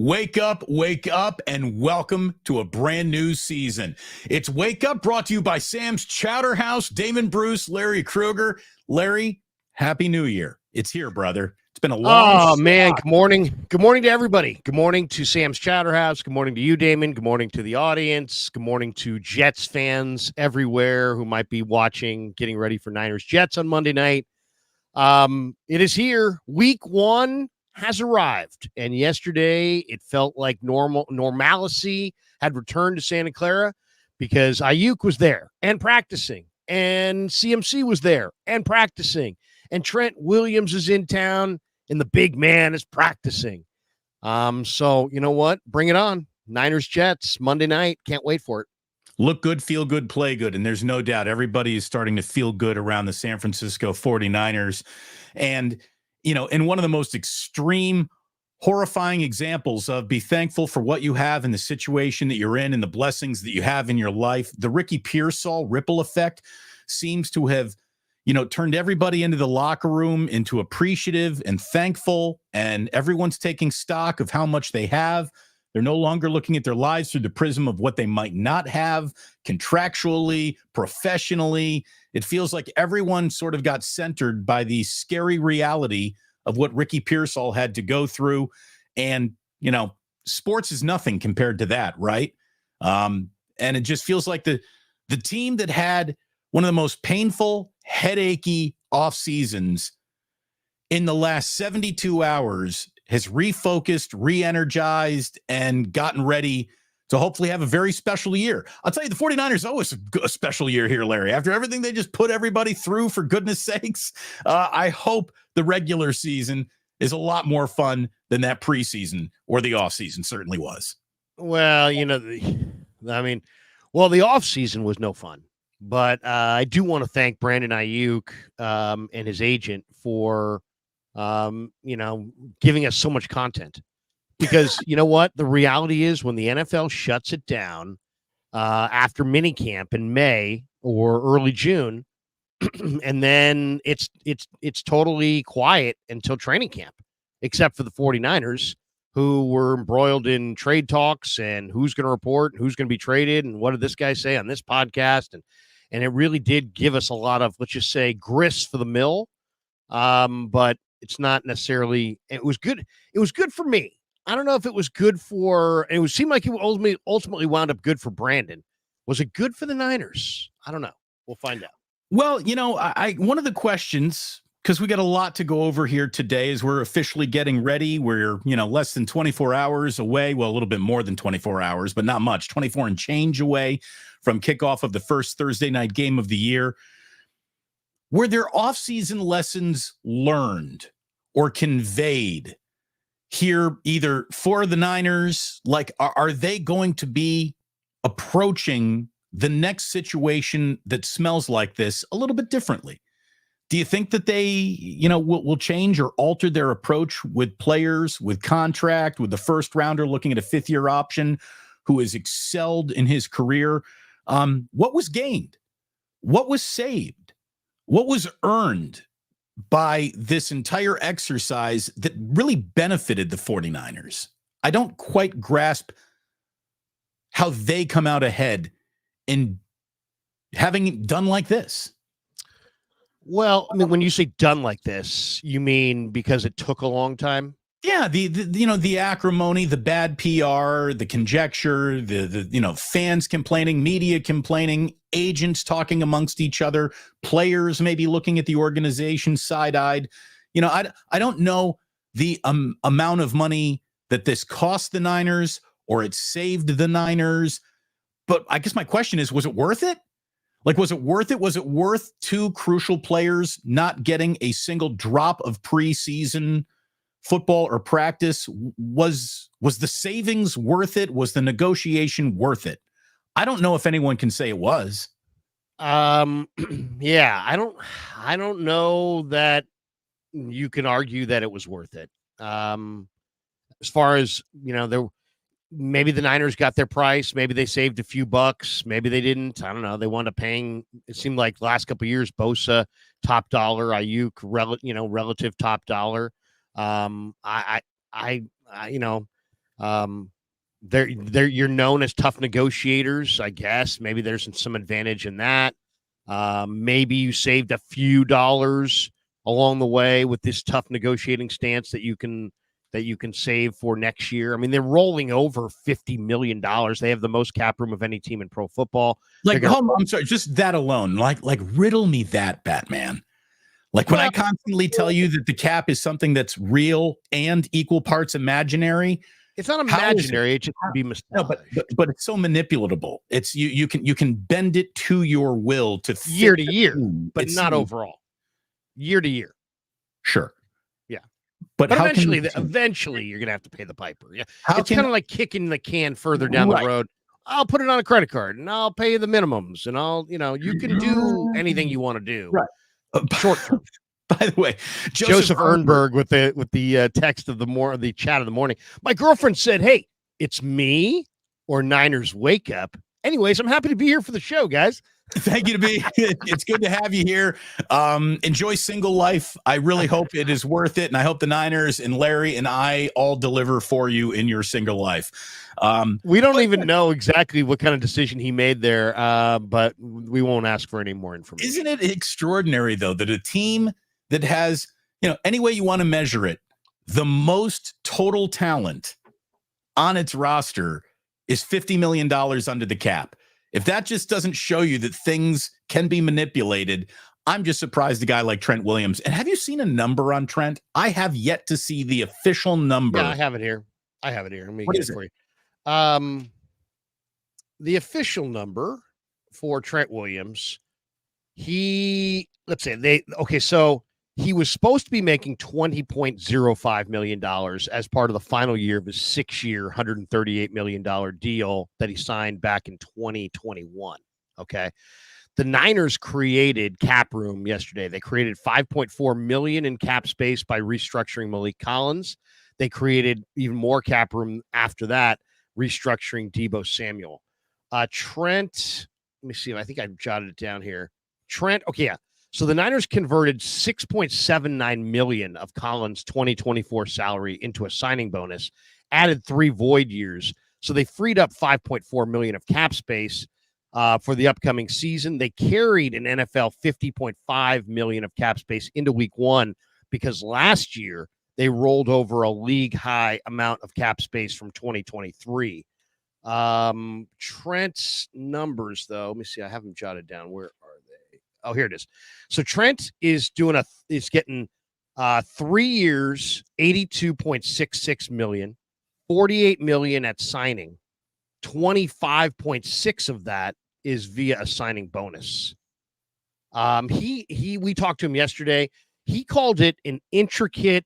Wake up, and welcome to a brand new season. It's Wake Up, brought to you by Sam's Chowder House, Damon Bruce, Larry Krueger. Larry, Happy New Year. It's here, brother. It's been a long Oh, man, good morning. Good morning to everybody. Good morning to Sam's Chowder House. Good morning to you, Damon. Good morning to the audience. Good morning to Jets fans everywhere who might be watching, getting ready for Niners-Jets on Monday night. It is here. Week one has arrived, and yesterday it felt like normalcy had returned to Santa Clara because Ayuk was there and practicing, and CMC was there and practicing, and Trent Williams is in town, and the big man is practicing. So you know what? Bring it on. Niners Jets Monday night. Can't wait for it. Look good, feel good, play good. And there's no doubt everybody is starting to feel good around the San Francisco 49ers. And, you know, in one of the most extreme, horrifying examples of be thankful for what you have in the situation that you're in and the blessings that you have in your life, the Ricky Pearsall ripple effect seems to have, you know, turned everybody into the locker room into appreciative and thankful. And everyone's taking stock of how much they have. They're no longer looking at their lives through the prism of what they might not have contractually, professionally. It feels like everyone sort of got centered by the scary reality of what Ricky Pearsall had to go through. And, you know, sports is nothing compared to that, right? And it just feels like the team that had one of the most painful, headachy off seasons in the last 72 hours has refocused, re-energized, and gotten ready to hopefully have a very special year. I'll tell you, the 49ers always a special year here, Larry. After everything they just put everybody through, for goodness sakes, I hope the regular season is a lot more fun than that preseason or the offseason certainly was. Well, you know, the offseason was no fun. But I do want to thank Brandon Ayuk and his agent for giving us so much content, because you know what? The reality is when the NFL shuts it down after minicamp in May or early June, and then it's totally quiet until training camp, except for the 49ers, who were embroiled in trade talks and who's going to report and who's going to be traded and what did this guy say on this podcast. And it really did give us a lot of, let's just say, grist for the mill. But it's not necessarily, it was good. It was good for me. I don't know if it was good for, it seemed like it ultimately wound up good for Brandon. Was it good for the Niners? I don't know. We'll find out. Well, you know, one of the questions, because we got a lot to go over here today as we're officially getting ready. We're, you know, less than 24 hours away. Well, a little bit more than 24 hours, but not much. 24 and change away from kickoff of the first Thursday night game of the year. Were there offseason lessons learned or conveyed here either for the Niners? Like, are they going to be approaching the next situation that smells like this a little bit differently? Do you think that they, you know, will change or alter their approach with players, with contract, with the first rounder looking at a fifth-year option who has excelled in his career? What was gained? What was saved? What was earned by this entire exercise that really benefited the 49ers? I don't quite grasp how they come out ahead in having done like this. Well, I mean, when you say done like this, you mean because it took a long time? Yeah, the acrimony, the bad PR, the conjecture, the fans complaining, media complaining, agents talking amongst each other, players maybe looking at the organization side-eyed. You know, I don't know the amount of money that this cost the Niners or it saved the Niners, but I guess my question is, was it worth it? Like, was it worth it? Was it worth two crucial players not getting a single drop of preseason football or practice? Was the savings worth it? Was the negotiation worth it? I don't know if anyone can say it was. Yeah, I don't know that you can argue that it was worth it. As far as, you know, maybe the Niners got their price. Maybe they saved a few bucks. Maybe they didn't. I don't know. They wound up paying, it seemed like the last couple of years, Bosa top dollar, Ayuk relative top dollar. I They're you're known as tough negotiators, I guess. Maybe there's some advantage in that. Maybe you saved a few dollars along the way with this tough negotiating stance that you can save for next year. I mean, they're rolling over $50 million. They have the most cap room of any team in pro football. I'm sorry, just that alone. Like riddle me that, Batman. Like when I constantly tell you that the cap is something that's real and equal parts imaginary. It's not imaginary. It just can be massaged. No, but it's so manipulatable. It's you can bend it to your will to year to year, but not overall. Year to year. Sure. Yeah. But eventually you're going to have to pay the piper. Yeah. It's kind of like kicking the can further down the road. I'll put it on a credit card and I'll pay the minimums and you can do anything you want to do. Right. Short term. By the way, Joseph Ernberg with the text of the chat of the morning. My girlfriend said, "Hey, it's me or Niners wake up." Anyways, I'm happy to be here for the show, guys. Thank you to be. It's good to have you here. Enjoy single life. I really hope it is worth it, and I hope the Niners and Larry and I all deliver for you in your single life. We don't even know exactly what kind of decision he made there, but we won't ask for any more information. Isn't it extraordinary though that a team that has, any way you want to measure it, the most total talent on its roster is $50 million under the cap? If that just doesn't show you that things can be manipulated, I'm just surprised a guy like Trent Williams. And have you seen a number on Trent? I have yet to see the official number. Yeah, I have it here. Let me get it for you. The official number for Trent Williams, so he was supposed to be making $20.05 million as part of the final year of his 6-year, $138 million deal that he signed back in 2021. Okay. The Niners created cap room yesterday. They created $5.4 million in cap space by restructuring Malik Collins. They created even more cap room after that, restructuring Deebo Samuel. Trent, let me see. I think I jotted it down here. Trent. Okay. Yeah. So the Niners converted $6.79 million of Collins' 2024 salary into a signing bonus, added 3 void years. So they freed up $5.4 million of cap space for the upcoming season. They carried an NFL $50.5 million of cap space into week 1 because last year they rolled over a league high amount of cap space from 2023. Trent's numbers, though, let me see. I have them jotted down. Where are they? Oh, here it is. So Trent is getting 3 years, $82.66 million, $48 million at signing. 25.6 of that is via a signing bonus. We talked to him yesterday. He called it an intricate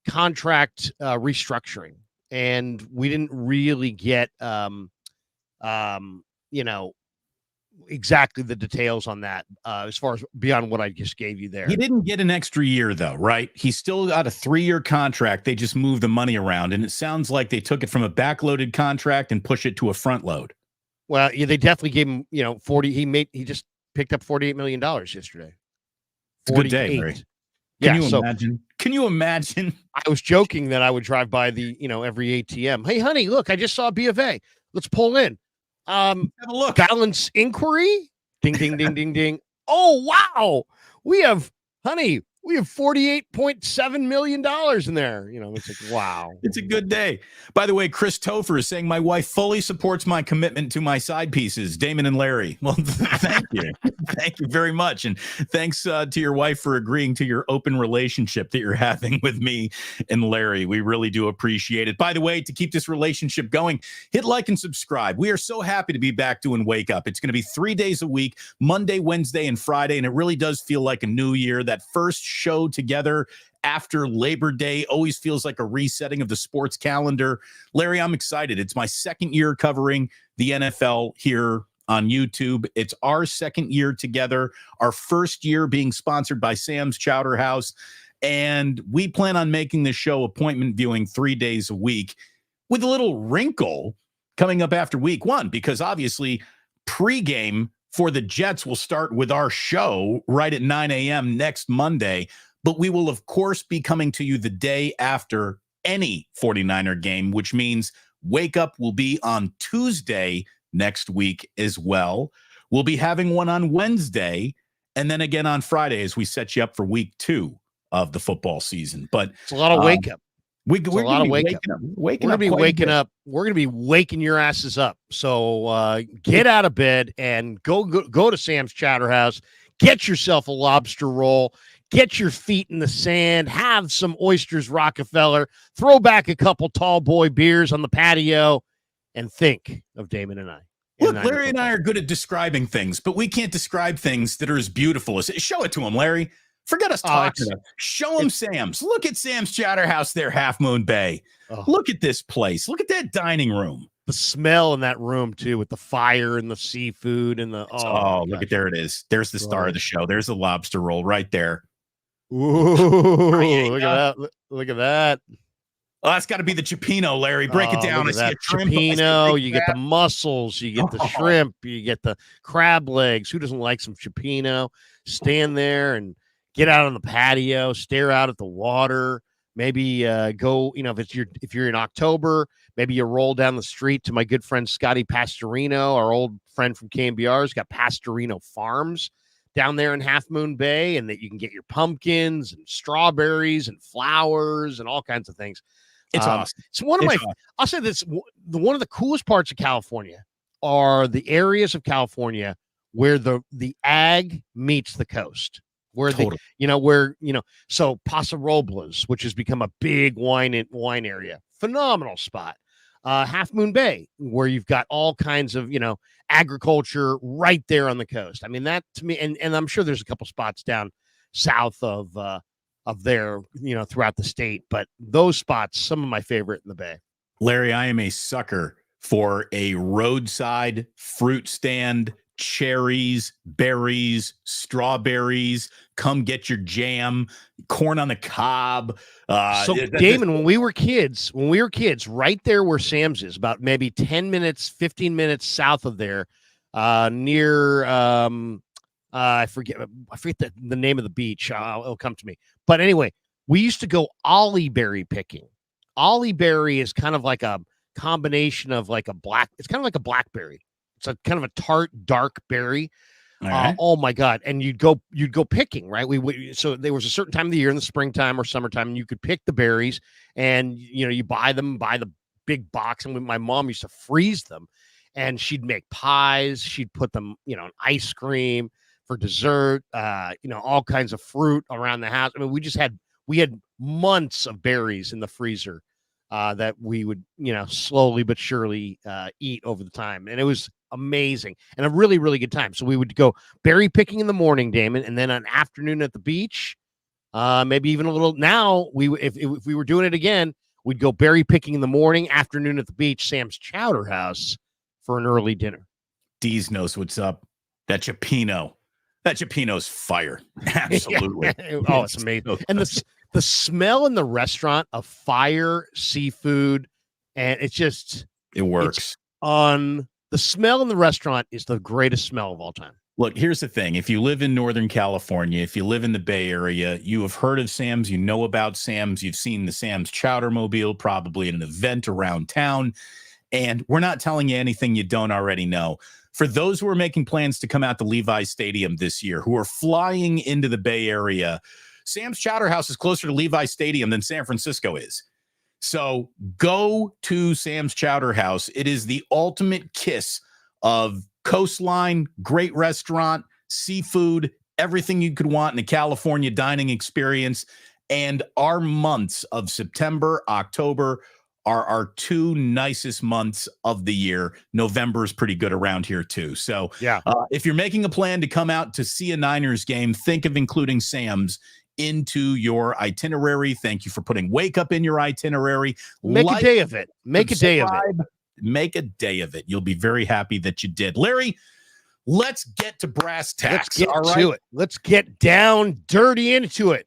contract restructuring, and we didn't really get exactly the details on that as far as beyond what I just gave you there. He didn't get an extra year though, right? He still got a 3-year contract. They just moved the money around, and it sounds like they took it from a backloaded contract and pushed it to a front load. Well, yeah, they definitely gave him, 40. He just picked up $48 million yesterday. It's a good day, Larry. Can you imagine? I was joking that I would drive by the, every ATM. Hey, honey, look, I just saw B of A. Let's pull in. Have a look. Balance inquiry. Ding, ding, ding, ding, ding. Oh, wow. We have $48.7 million in there. It's like, wow. It's a good day. By the way, Chris Topher is saying my wife fully supports my commitment to my side pieces, Damon and Larry. Well, thank you. Thank you very much. And thanks to your wife for agreeing to your open relationship that you're having with me and Larry. We really do appreciate it. By the way, to keep this relationship going, hit like and subscribe. We are so happy to be back doing Wake Up. It's going to be 3 days a week, Monday, Wednesday, and Friday. And it really does feel like a new year. That first show together after Labor Day always feels like a resetting of the sports calendar. Larry, I'm excited. It's my second year covering the NFL here on YouTube. It's our second year together, our first year being sponsored by Sam's Chowder House. And we plan on making this show appointment viewing 3 days a week, with a little wrinkle coming up after week 1, because obviously pregame for the Jets will start with our show right at 9 a.m. next Monday. But we will, of course, be coming to you the day after any 49er game, which means Wake Up will be on Tuesday next week as well. We'll be having one on Wednesday and then again on Friday as we set you up for week 2 of the football season. But it's a lot of wake up. We're going to be waking up. We're going to be waking your asses up. So get out of bed and go to Sam's Chowder House. Get yourself a lobster roll. Get your feet in the sand. Have some oysters Rockefeller. Throw back a couple tall boy beers on the patio, and think of Damon and I. Look, Larry and I are good at describing things, but we can't describe things that are as beautiful as. Show it to him, Larry. Forget us talking. Show him Sam's. Look at Sam's Chowder House there, Half Moon Bay. Look at this place. Look at that dining room. The smell in that room, too, with the fire and the seafood and the... look at there it is. There's the star of the show. There's the lobster roll right there. Ooh, look at that. Look at that. Oh, that's got to be the cipino, Larry. Break it down. I see a shrimp. Cipino, you get the mussels, you get the shrimp, you get the crab legs. Who doesn't like some cipino? Stand there and get out on the patio, stare out at the water. Maybe go, if you're in October, maybe you roll down the street to my good friend Scotty Pastorino, our old friend from KMBR's got Pastorino Farms down there in Half Moon Bay, and that you can get your pumpkins and strawberries and flowers and all kinds of things. It's awesome. So I'll say this, one of the coolest parts of California are the areas of California where the ag meets the coast. Where so Paso Robles, which has become a big wine area, phenomenal spot. Half Moon Bay, where you've got all kinds of agriculture right there on the coast. I mean, that to me, and I'm sure there's a couple spots down south of there, throughout the state, but those spots, some of my favorite in the Bay. Larry, I am a sucker for a roadside fruit stand. Cherries, berries, strawberries, come get your jam, corn on the cob. Damon, when we were kids, right there where Sam's is, about maybe 10 minutes, 15 minutes south of there, near I forget the name of the beach. It'll come to me. But anyway, we used to go ollie berry picking. Ollie berry is kind of like a combination of it's kind of like a blackberry. It's a kind of a tart, dark berry. Right. Oh my God. And you'd go picking, right? So there was a certain time of the year in the springtime or summertime, and you could pick the berries, and you buy the big box. And my mom used to freeze them, and she'd make pies. She'd put them, in ice cream for dessert, all kinds of fruit around the house. I mean, we had months of berries in the freezer that we would, slowly but surely eat over the time. And it was amazing and a really, really good time. So we would go berry picking in the morning, Damon, and then an afternoon at the beach, maybe even a little. Now, if we were doing it again, we'd go berry picking in the morning, afternoon at the beach, Sam's Chowder House for an early dinner. Deez knows what's up. That Cipino's fire. Absolutely. It's amazing. And the smell in the restaurant of fire, seafood, and it works. The smell in the restaurant is the greatest smell of all time. Look, here's the thing. If you live in Northern California, if you live in the Bay Area, you have heard of Sam's, you know about Sam's, you've seen the Sam's Chowder Mobile, probably at an event around town. And we're not telling you anything you don't already know. For those who are making plans to come out to Levi's Stadium this year, who are flying into the Bay Area, Sam's Chowder House is closer to Levi's Stadium than San Francisco is. So go to Sam's Chowder House. It is the ultimate kiss of coastline, great restaurant, seafood, everything you could want in a California dining experience. And our months of September, October are our 2 nicest months of the year. November is pretty good around here too. So yeah, if you're making a plan to come out to see a Niners game, think of including Sam's into your itinerary. Thank you for putting Wake Up in your itinerary. Make a day of it. Make a day of it. You'll be very happy that you did. Larry, let's get to brass tacks. Let's get down dirty into it.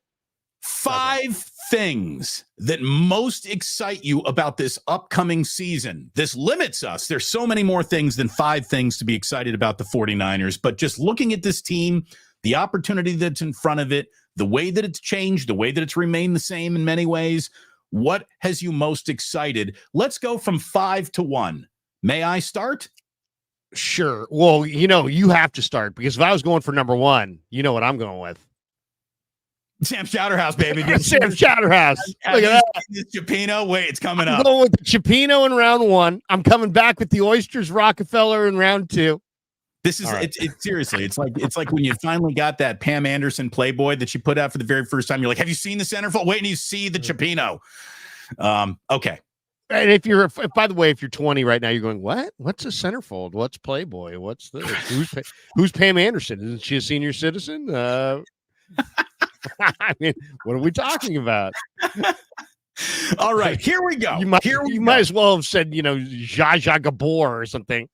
5 things that most excite you about this upcoming season. This limits us. There's so many more things than 5 things to be excited about the 49ers, but just looking at this team, the opportunity that's in front of it, the way that it's changed, the way that it's remained the same in many ways, What has you most excited? Let's go from 5 to 1. May I start? Sure. Well, you have to start, because if I was going for number one, you know what I'm going with. Sam's Chowder House, baby. Sam's Chowder House. Look at that. This Chipino. Wait, it's coming up. I'm going with the Chipino in round 1. I'm coming back with the Oysters Rockefeller in round 2. This is right. it's seriously. It's like when you finally got that Pam Anderson Playboy that you put out for the very first time. You're like, have you seen the centerfold? Wait, and you see the Chipino. Okay. And if by the way, if you're 20 right now, you're going, what? What's a centerfold? What's Playboy? What's this? Who's Pam Anderson? Isn't she a senior citizen? I mean, what are we talking about? All right, here we go. You might as well have said, Zsa Zsa Gabor or something.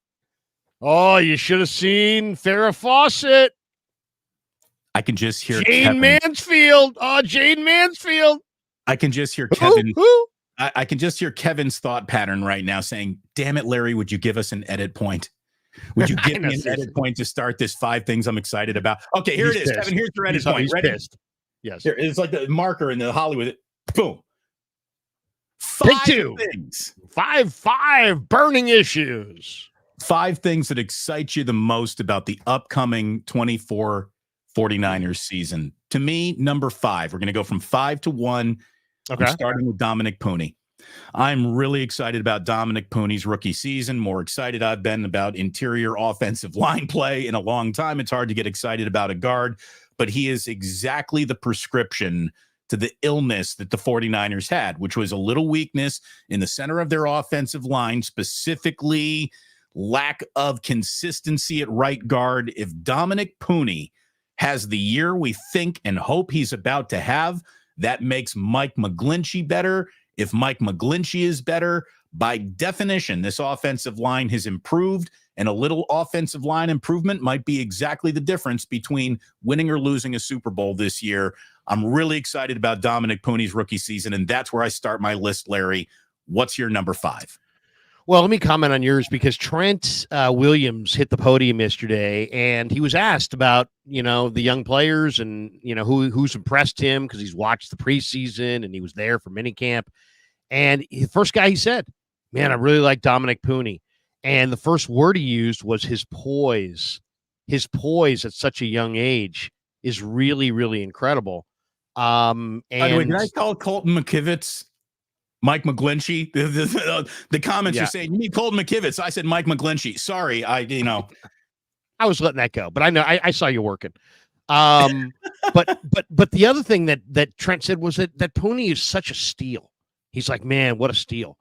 Oh, you should have seen Farrah Fawcett. I can just hear Jane Mansfield. Oh, Jane Mansfield. I can just hear Kevin. Who? I can just hear Kevin's thought pattern right now saying, damn it, Larry, would you give us an edit point? Would you give me an edit point to start this 5 things I'm excited about? Okay, here it is. Pissed. Kevin, here's your edit point. He's Ready? Pissed. Yes. Here, it's like the marker in the Hollywood. Boom. 5 things. 5 burning issues. 5 things that excite you the most about the upcoming 24 49ers season. To me, number 5. We're going to go from 5 to 1. Okay. I'm starting with Dominic Puni. I'm really excited about Dominic Puni's rookie season. More excited I've been about interior offensive line play in a long time. It's hard to get excited about a guard, but he is exactly the prescription to the illness that the 49ers had, which was a little weakness in the center of their offensive line, specifically lack of consistency at right guard. If Dominic Puni has the year we think and hope he's about to have, that makes Mike McGlinchey better. If Mike McGlinchey is better, by definition, this offensive line has improved, and a little offensive line improvement might be exactly the difference between winning or losing a Super Bowl this year. I'm really excited about Dominic Puni's rookie season, and that's where I start my list, Larry. What's your number 5? Well, let me comment on yours, because Trent Williams hit the podium yesterday, and he was asked about, the young players and, who's impressed him, because he's watched the preseason and he was there for minicamp. And the first guy he said, man, I really like Dominic Puni. And the first word he used was his poise. His poise at such a young age is really, really incredible. And by the way, did I call Colton McKivitz Mike McGlinchey? The comments are saying, you need Colton McKivitz. I said Mike McGlinchey. Sorry, I was letting that go, but I know I saw you working. But the other thing that Trent said was that Puni is such a steal. He's like, man, what a steal.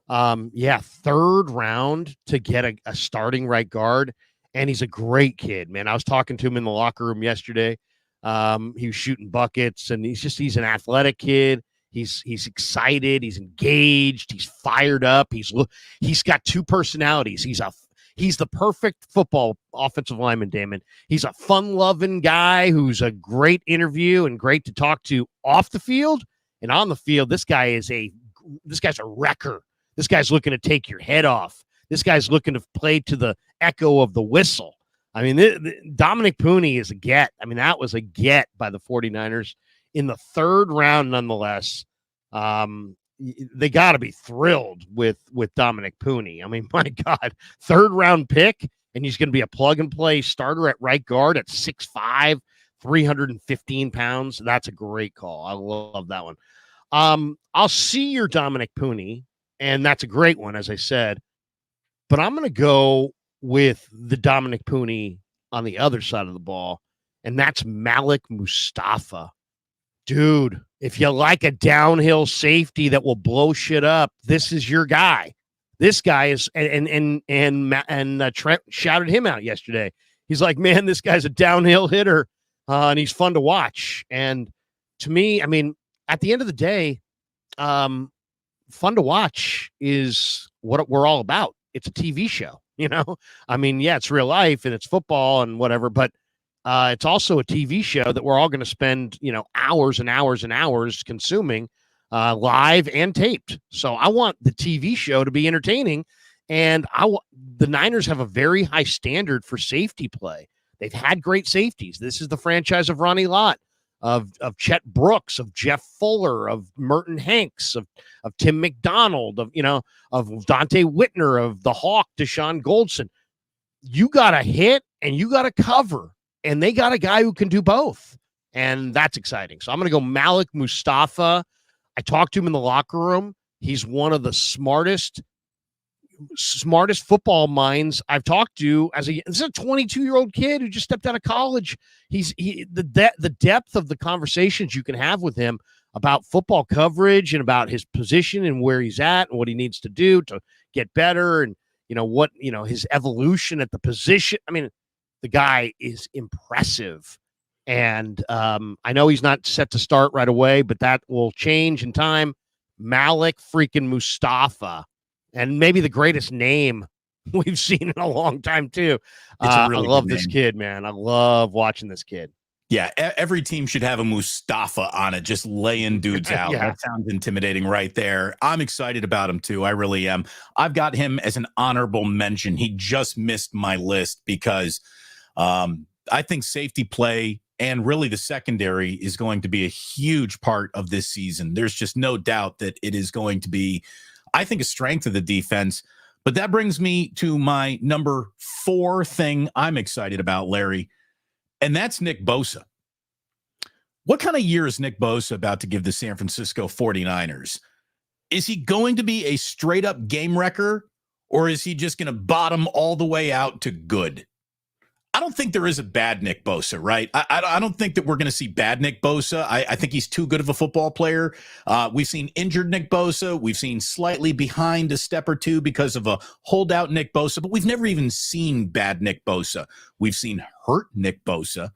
3rd round to get a starting right guard, and he's a great kid, man. I was talking to him in the locker room yesterday. He was shooting buckets, and he's an athletic kid. He's excited. He's engaged. He's fired up. He's got 2 personalities. He's the perfect football offensive lineman, Damon. He's a fun-loving guy who's a great interview and great to talk to off the field, and on the field, this guy's a wrecker. This guy's looking to take your head off. This guy's looking to play to the echo of the whistle. I mean, Dominic Puni is a get. I mean, that was a get by the 49ers. In the 3rd round, nonetheless, they got to be thrilled with Dominic Puni. I mean, my God, 3rd round pick, and he's going to be a plug-and-play starter at right guard at 6'5", 315 pounds. That's a great call. I love that one. I'll see your Dominic Puni, and that's a great one, as I said. But I'm going to go with the Dominic Puni on the other side of the ball, and that's Malik Mustafa. Dude, if you like a downhill safety that will blow shit up, this is your guy. This guy is, and Trent shouted him out yesterday. He's like, man, this guy's a downhill hitter, and he's fun to watch. And to me, I mean, at the end of the day, fun to watch is what we're all about. It's a TV show, I mean, yeah, it's real life and it's football and whatever, but it's also a TV show that we're all going to spend, hours and hours and hours consuming live and taped. So I want the TV show to be entertaining, and the Niners have a very high standard for safety play. They've had great safeties. This is the franchise of Ronnie Lott. of Chet Brooks, of Jeff Fuller, of Merton Hanks, of Tim McDonald, of Dante Whitner, of the Hawk, Deshaun Goldson. You got to hit and you got to cover, and they got a guy who can do both, and that's exciting. So I'm going to go Malik Mustafa. I talked to him in the locker room. He's one of the smartest football minds I've talked to. This is a 22-year-old kid who just stepped out of college. The depth of the conversations you can have with him about football coverage and about his position and where he's at and what he needs to do to get better, and his evolution at the position. I mean, the guy is impressive. And I know he's not set to start right away, but that will change in time. Malik freaking Mustafa. And maybe the greatest name we've seen in a long time, too. I love this kid, man. I love watching this kid. Yeah, every team should have a Mustafa on it, just laying dudes out. Yeah. That sounds intimidating right there. I'm excited about him, too. I really am. I've got him as an honorable mention. He just missed my list because I think safety play and really the secondary is going to be a huge part of this season. There's just no doubt that it is going to be, I think, a strength of the defense. But that brings me to my number 4 thing I'm excited about, Larry, and that's Nick Bosa. What kind of year is Nick Bosa about to give the San Francisco 49ers? Is he going to be a straight-up game wrecker, or is he just going to bottom all the way out to good? I don't think there is a bad Nick Bosa, right? I don't think that we're going to see bad Nick Bosa. I think he's too good of a football player. We've seen injured Nick Bosa. We've seen slightly behind a step or two because of a holdout Nick Bosa, but we've never even seen bad Nick Bosa. We've seen hurt Nick Bosa,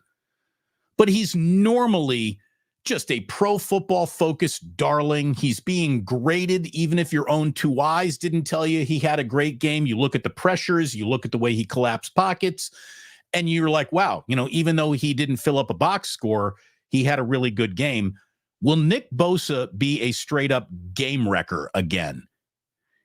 but he's normally just a pro football focused darling. He's being graded, even if your own 2 eyes didn't tell you he had a great game. You look at the pressures, you look at the way he collapsed pockets, and you're like, wow, even though he didn't fill up a box score, he had a really good game. Will Nick Bosa be a straight up game wrecker again?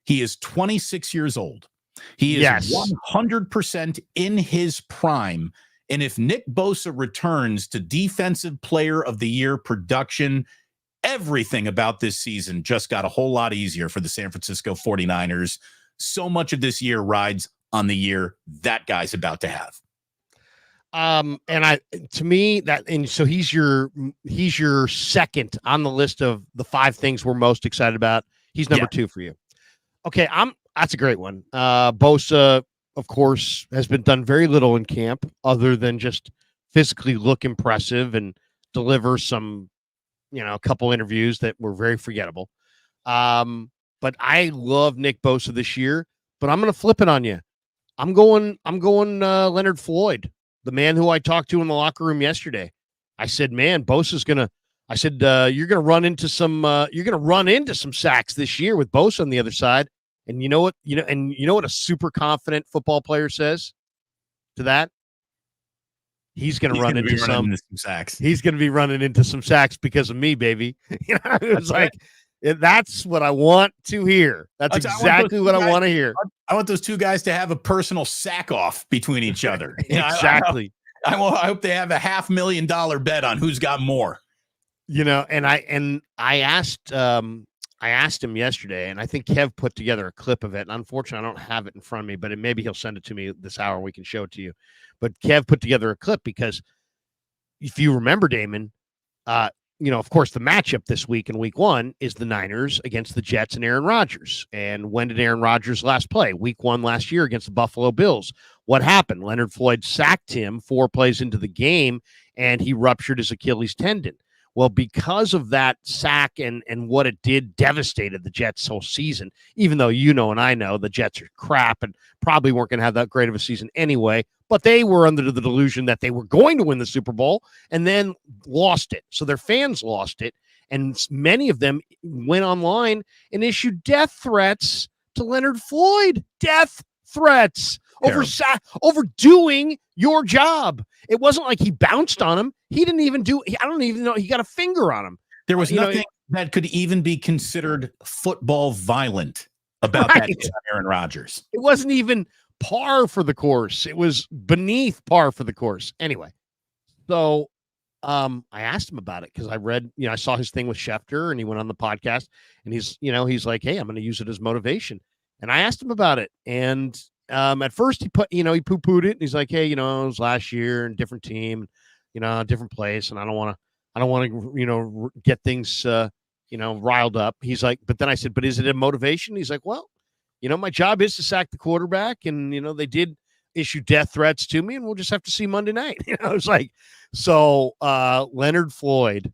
He is 26 years old. He is 100% in his prime. And if Nick Bosa returns to Defensive Player of the Year production, everything about this season just got a whole lot easier for the San Francisco 49ers. So much of this year rides on the year that guy's about to have. So he's your second on the list of the 5 things we're most excited about. He's number 2 for you. Okay. That's a great one. Bosa, of course, has been done very little in camp other than just physically look impressive and deliver some, a couple interviews that were very forgettable. But I love Nick Bosa this year, but I'm going to flip it on you. I'm going Leonard Floyd, the man who I talked to in the locker room yesterday. I said, man, Bosa's going to, you're going to run into some sacks this year with Bosa on the other side. And you know what a super confident football player says to that? He's going to run into some sacks. He's going to be running into some sacks because of me, baby. It's like, that's what I want to hear. That's exactly what I want to hear. I want those 2 guys to have a personal sack off between each other. Exactly. I hope they have a $500,000 bet on who's got more. And I asked him yesterday, and I think Kev put together a clip of it. And unfortunately, I don't have it in front of me, but maybe he'll send it to me this hour and we can show it to you. But Kev put together a clip because if you remember, Damon, of course, the matchup this week in week 1 is the Niners against the Jets and Aaron Rodgers. And when did Aaron Rodgers last play? Week 1 last year against the Buffalo Bills. What happened? Leonard Floyd sacked him 4 plays into the game, and he ruptured his Achilles tendon. Well, because of that sack and what it did, devastated the Jets' whole season, even though and I know the Jets are crap and probably weren't going to have that great of a season anyway, but they were under the delusion that they were going to win the Super Bowl and then lost it. So their fans lost it, and many of them went online and issued death threats to Leonard Floyd. Death threats over doing your job. It wasn't like he bounced on him. He didn't even I don't even know. He got a finger on him. There was nothing that could even be considered football violent about that Aaron Rodgers. It wasn't even par for the course. It was beneath par for the course. Anyway, so I asked him about it because I read, I saw his thing with Schefter and he went on the podcast and he's like, hey, I'm going to use it as motivation. And I asked him about it. And at first he poo-pooed it. And he's like, hey, it was last year and different team, different place. And I don't want to, get things, riled up. He's like, but then I said, but is it a motivation? He's like, well, my job is to sack the quarterback. And, they did issue death threats to me and we'll just have to see Monday night. It's like, so Leonard Floyd,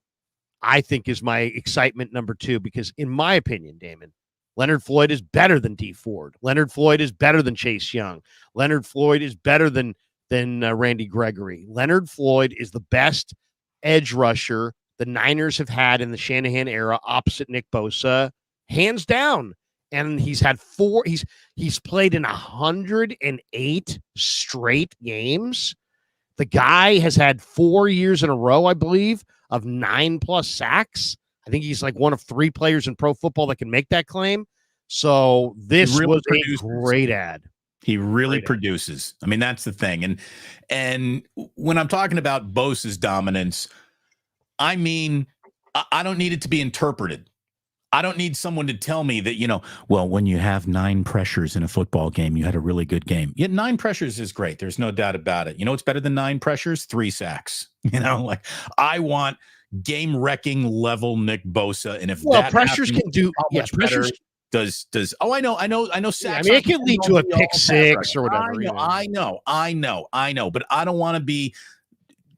I think, is my excitement number 2, because in my opinion, Damon, Leonard Floyd is better than Dee Ford. Leonard Floyd is better than Chase Young. Leonard Floyd is better than Randy Gregory. Leonard Floyd is the best edge rusher the Niners have had in the Shanahan era opposite Nick Bosa, hands down. And he's had he's played in 108 straight games. The guy has had 4 years in a row, I believe, of 9+ sacks. I think he's like one of 3 players in pro football that can make that claim. So this was a great ad. He really produces. I mean, that's the thing. And when I'm talking about Bosa's dominance, I mean, I don't need it to be interpreted. I don't need someone to tell me that, well, when you have 9 pressures in a football game, you had a really good game. Yeah, 9 pressures is great. There's no doubt about it. What's better than 9 pressures? 3 sacks. I want game-wrecking level Nick Bosa. And if pressures can do, pressures does I know sacks. it can lead to a pick 6 or whatever. I know. But I don't want to be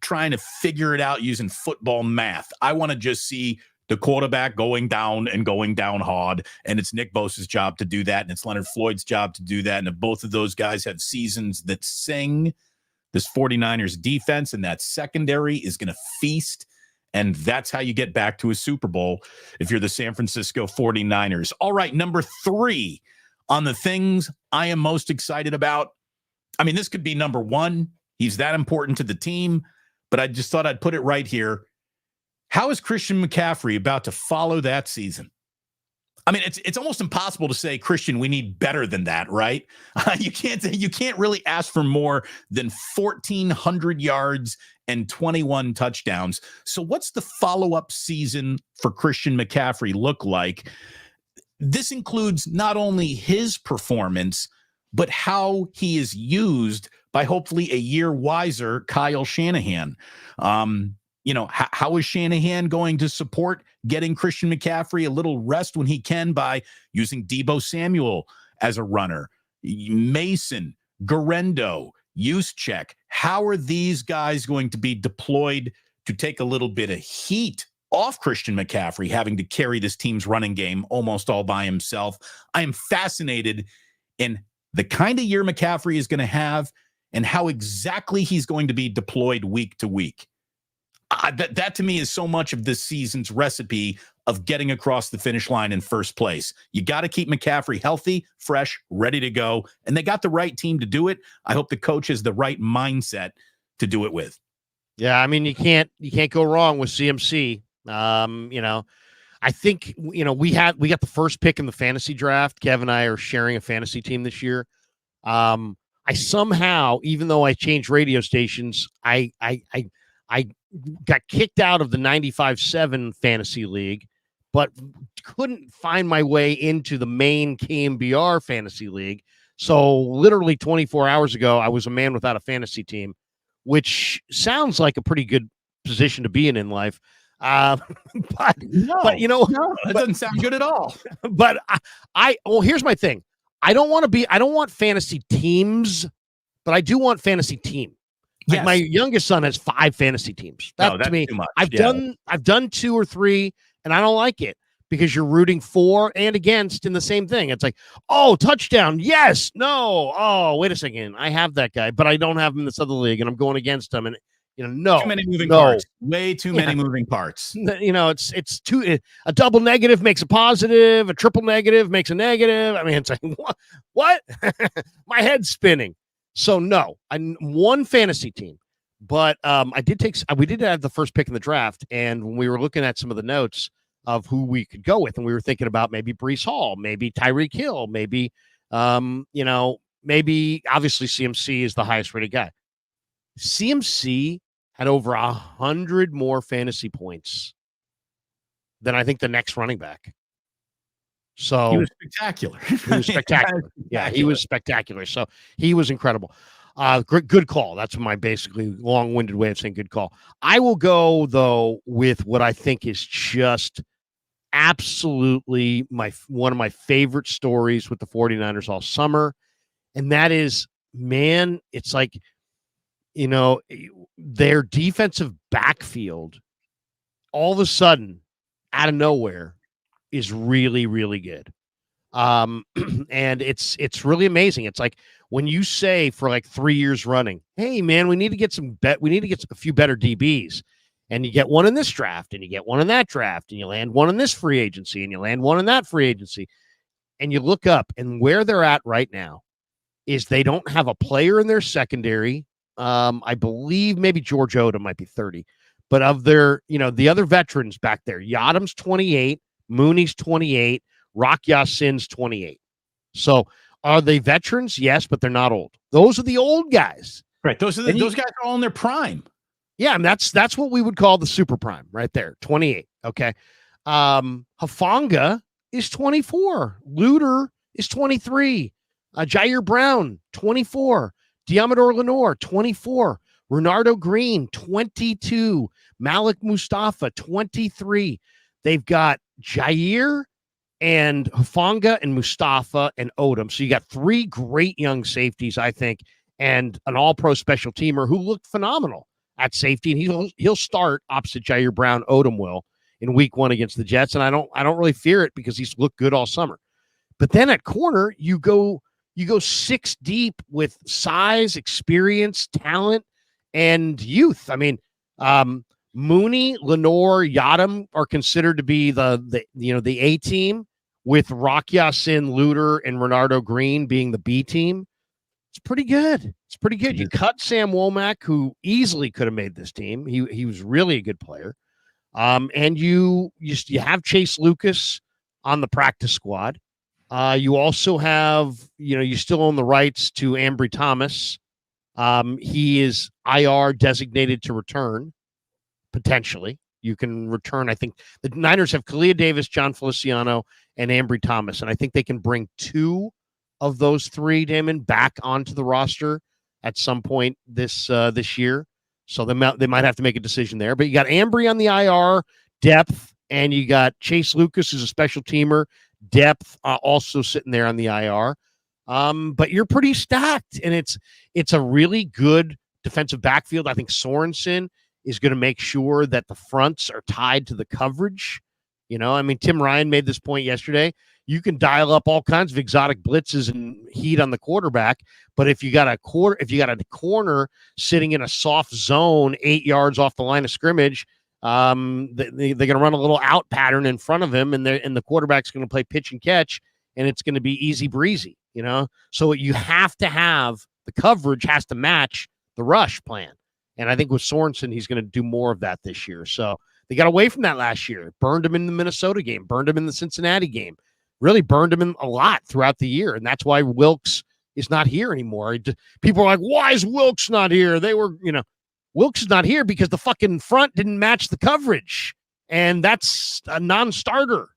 trying to figure it out using football math. I want to just see the quarterback going down hard, and it's Nick Bosa's job to do that, and it's Leonard Floyd's job to do that. And if both of those guys have seasons that sing, this 49ers defense and that secondary is going to feast, and that's how you get back to a Super Bowl if you're the San Francisco 49ers. All right, number 3 on the things I am most excited about. I mean, this could be number 1. He's that important to the team, but I just thought I'd put it right here. How is Christian McCaffrey about to follow that season? I mean, it's almost impossible to say, Christian, we need better than that, right? You can't really ask for more than 1,400 yards and 21 touchdowns. So what's the follow-up season for Christian McCaffrey look like? This includes not only his performance, but how he is used by hopefully a year wiser Kyle Shanahan. How is Shanahan going to support getting Christian McCaffrey a little rest when he can by using Deebo Samuel as a runner? Mason, Garendo, Juszczyk. How are these guys going to be deployed to take a little bit of heat off Christian McCaffrey, having to carry this team's running game almost all by himself? I am fascinated in the kind of year McCaffrey is going to have and how exactly he's going to be deployed week to week. That to me is so much of this season's recipe of getting across the finish line in first place. You got to keep McCaffrey healthy, fresh, ready to go. And they got the right team to do it. I hope the coach has the right mindset to do it with. Yeah, I mean, you can't go wrong with CMC. I think, we got the first pick in the fantasy draft. Kev and I are sharing a fantasy team this year. I somehow, even though I changed radio stations, I got kicked out of the 95.7 fantasy league, but couldn't find my way into the main KMBR fantasy league. So literally 24 hours ago, I was a man without a fantasy team, which sounds like a pretty good position to be in life. But it doesn't sound good at all. But here's my thing. I don't want fantasy teams, but I do want fantasy team. Like my youngest son has 5 fantasy teams. That's to me, too much. I've done 2 or 3, and I don't like it because you're rooting for and against in the same thing. It's like, oh, touchdown, yes, no, oh, wait a second, I have that guy, but I don't have him in this other league, and I'm going against him, and no, too many moving parts, way too many moving parts. It's too a double negative makes a positive, a triple negative makes a negative. I mean, it's like what? My head's spinning. So no, I'm one fantasy team, but we did have the first pick in the draft, and when we were looking at some of the notes of who we could go with, and we were thinking about maybe Breece Hall, maybe Tyreek Hill, maybe maybe obviously CMC is the highest rated guy. CMC had over 100 more fantasy points than I think the next running back. So he was spectacular. He was spectacular. Yeah, he was spectacular. So he was incredible. Good call. That's my basically long-winded way of saying good call. I will go, though, with what I think is just absolutely one of my favorite stories with the 49ers all summer. And that is, man, it's like, their defensive backfield all of a sudden out of nowhere is really, really good. And it's really amazing. It's like when you say for like 3 years running, hey man, we need to get a few better DBs, and you get one in this draft and you get one in that draft and you land one in this free agency and you land one in that free agency, and you look up and where they're at right now is they don't have a player in their secondary. I believe maybe George Odom might be 30, but of their, the other veterans back there, Yadam's 28, Mooney's 28, Rock Ya-Sin's 28. So are they veterans? Yes, but they're not old. Those are the old guys. Right. Those guys are all in their prime. Yeah, and that's what we would call the super prime right there. 28. Okay. Hufanga is 24. Luter is 23. Jair Brown, 24. Diamador Lenore, 24. Renardo Green, 22. Malik Mustafa, 23. They've got Jair and Hufanga and Mustafa and Odom. So you got 3 great young safeties, I think, and an all-pro special teamer who looked phenomenal at safety. And he'll start opposite Jair Brown. Odom will in week 1 against the Jets. And I don't really fear it because he's looked good all summer. But then at corner, you go 6 deep with size, experience, talent, and youth. I mean, Mooney, Lenore, Yadam are considered to be the A team, with Rock Ya-Sin, Luter, and Renardo Green being the B team. It's pretty good. You cut Sam Womack, who easily could have made this team. He was really a good player. And you have Chase Lucas on the practice squad. You also have, you still own the rights to Ambry Thomas. He is IR designated to return. Potentially, you can return. I think the Niners have Kalia Davis, John Feliciano, and Ambry Thomas, and I think they can bring 2 of those 3, Damon, back onto the roster at some point this year. So they might have to make a decision there. But you got Ambry on the IR depth, and you got Chase Lucas, who's a special teamer, depth, also sitting there on the IR. But you're pretty stacked, and it's a really good defensive backfield. I think Sorensen is going to make sure that the fronts are tied to the coverage. Tim Ryan made this point yesterday. You can dial up all kinds of exotic blitzes and heat on the quarterback, but if you got a corner sitting in a soft zone 8 yards off the line of scrimmage, they're going to run a little out pattern in front of him, and the quarterback's going to play pitch and catch, and it's going to be easy breezy. So you have to have the coverage has to match the rush plan. And I think with Sorensen, he's going to do more of that this year. So they got away from that last year. Burned him in the Minnesota game. Burned him in the Cincinnati game. Really burned him in a lot throughout the year. And that's why Wilkes is not here anymore. People are like, why is Wilkes not here? Wilkes is not here because the fucking front didn't match the coverage. And that's a non-starter.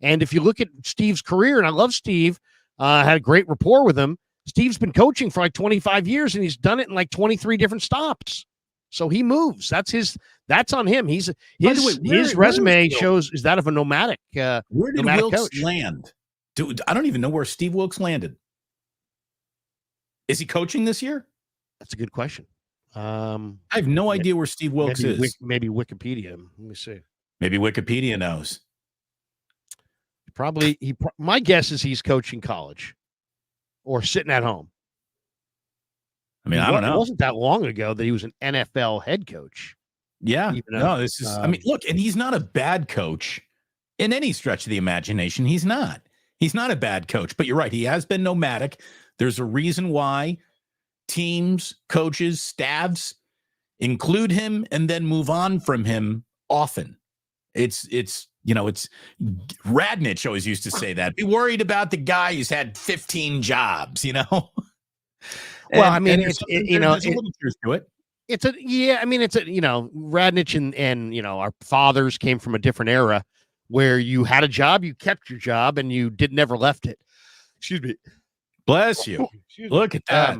And if you look at Steve's career, and I love Steve, had a great rapport with him. Steve's been coaching for like 25 years, and he's done it in like 23 different stops. So he moves. That's on him. His resume shows is that of a nomadic. Where did Wilkes coach land? Dude, I don't even know where Steve Wilkes landed. Is he coaching this year? That's a good question. I have no idea where Steve Wilkes is. Maybe Wikipedia. Let me see. Maybe Wikipedia knows. My guess is he's coaching college or sitting at home. I don't know. It wasn't that long ago that he was an NFL head coach. Yeah. This is, look, and he's not a bad coach in any stretch of the imagination. He's not a bad coach, but you're right. He has been nomadic. There's a reason why teams, coaches, staffs include him and then move on from him often. It's Radnich always used to say that. Be worried about the guy who's had 15 jobs, Well, there's a little truth to it. Radnich and our fathers came from a different era where you had a job, you kept your job, and you never left it. Excuse me. Bless you. Look at that.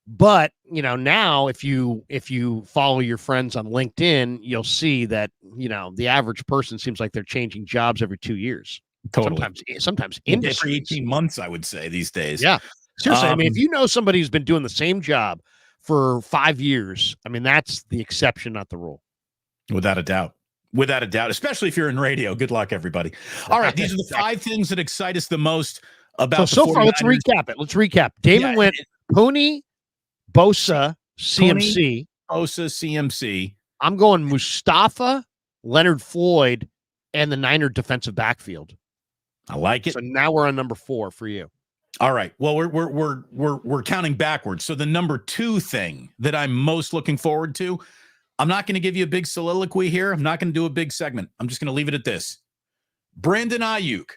But now if you follow your friends on LinkedIn, you'll see that the average person seems like they're changing jobs every 2 years. Totally. Sometimes every industries. 18 months, I would say, these days. Yeah. Seriously, if you know somebody who's been doing the same job for 5 years, that's the exception, not the rule. Without a doubt. Without a doubt, especially if you're in radio. Good luck, everybody. All right, these are the 5 things that excite us the most about so far. Let's recap it. Damon went Pony, Bosa, CMC. Bosa, CMC. I'm going Mustafa, Leonard Floyd, and the Niner defensive backfield. I like it. So now we're on number 4 for you. All right. Well, we're counting backwards. So the number 2 thing that I'm most looking forward to, I'm not going to give you a big soliloquy here. I'm not going to do a big segment. I'm just going to leave it at this. Brandon Ayuk.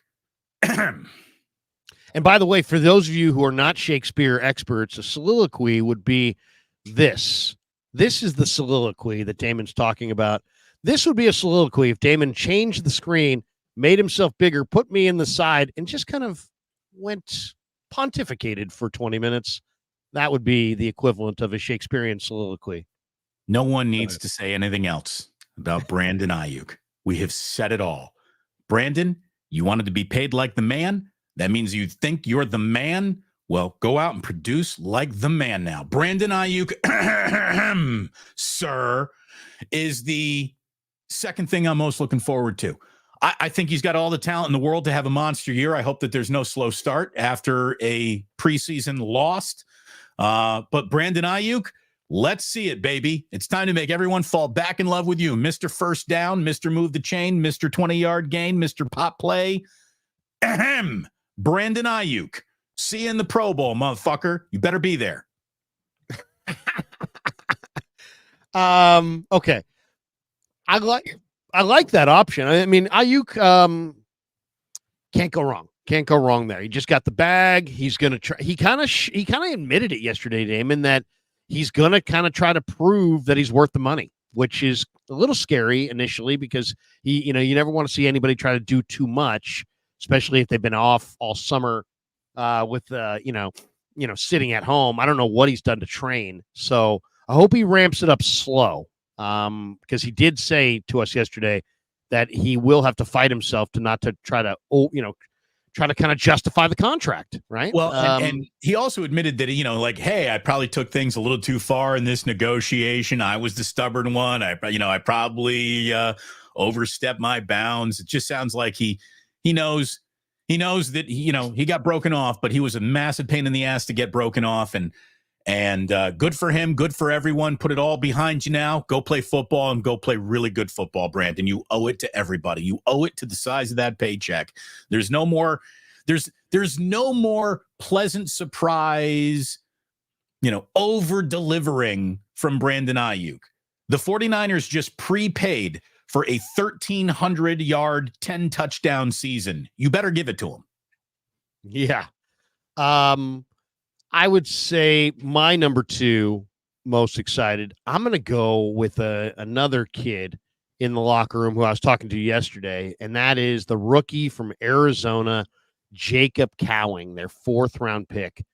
And by the way, for those of you who are not Shakespeare experts, a soliloquy would be this. This is the soliloquy that Damon's talking about. This would be a soliloquy if Damon changed the screen, made himself bigger, put me in the side, and just kind of went pontificated for 20 minutes. That would be the equivalent of a Shakespearean soliloquy. No one needs to say anything else about Brandon Ayuk. We have said it all. Brandon, you wanted to be paid like the man? That means you think you're the man? Well, go out and produce like the man now. Brandon Ayuk, sir, is the second thing I'm most looking forward to. I think he's got all the talent in the world to have a monster year. I hope that there's no slow start after a preseason lost. But Brandon Ayuk, let's see it, baby. It's time to make everyone fall back in love with you. Mr. First Down, Mr. Move the Chain, Mr. 20-yard gain, Mr. Pop Play. Ahem. Brandon Ayuk. See you in the Pro Bowl, motherfucker. You better be there. Okay. I like that option. I mean, Ayuk can't go wrong. Can't go wrong there. He just got the bag. He's going to try. He kind of admitted it yesterday, Damon, that he's going to kind of try to prove that he's worth the money, which is a little scary initially because you never want to see anybody try to do too much, especially if they've been off all summer with sitting at home. I don't know what he's done to train. So I hope he ramps it up slow. Because he did say to us yesterday that he will have to fight himself to try to kind of justify the contract, right? Well, and he also admitted that, hey, I probably took things a little too far in this negotiation. I was the stubborn one. I probably overstepped my bounds. It just sounds like he knows that, he got broken off, but he was a massive pain in the ass to get broken off. And good for him, good for everyone. Put it all behind you now. Go play football and go play really good football, Brandon. You owe it to everybody. You owe it to the size of that paycheck. There's no more pleasant surprise, over delivering from Brandon Ayuk. The 49ers just prepaid for a 1,300-yard, 10-touchdown season. You better give it to him. Yeah. I would say my number 2 most excited. I'm going to go with another kid in the locker room who I was talking to yesterday, and that is the rookie from Arizona, Jacob Cowing, their 4th-round pick.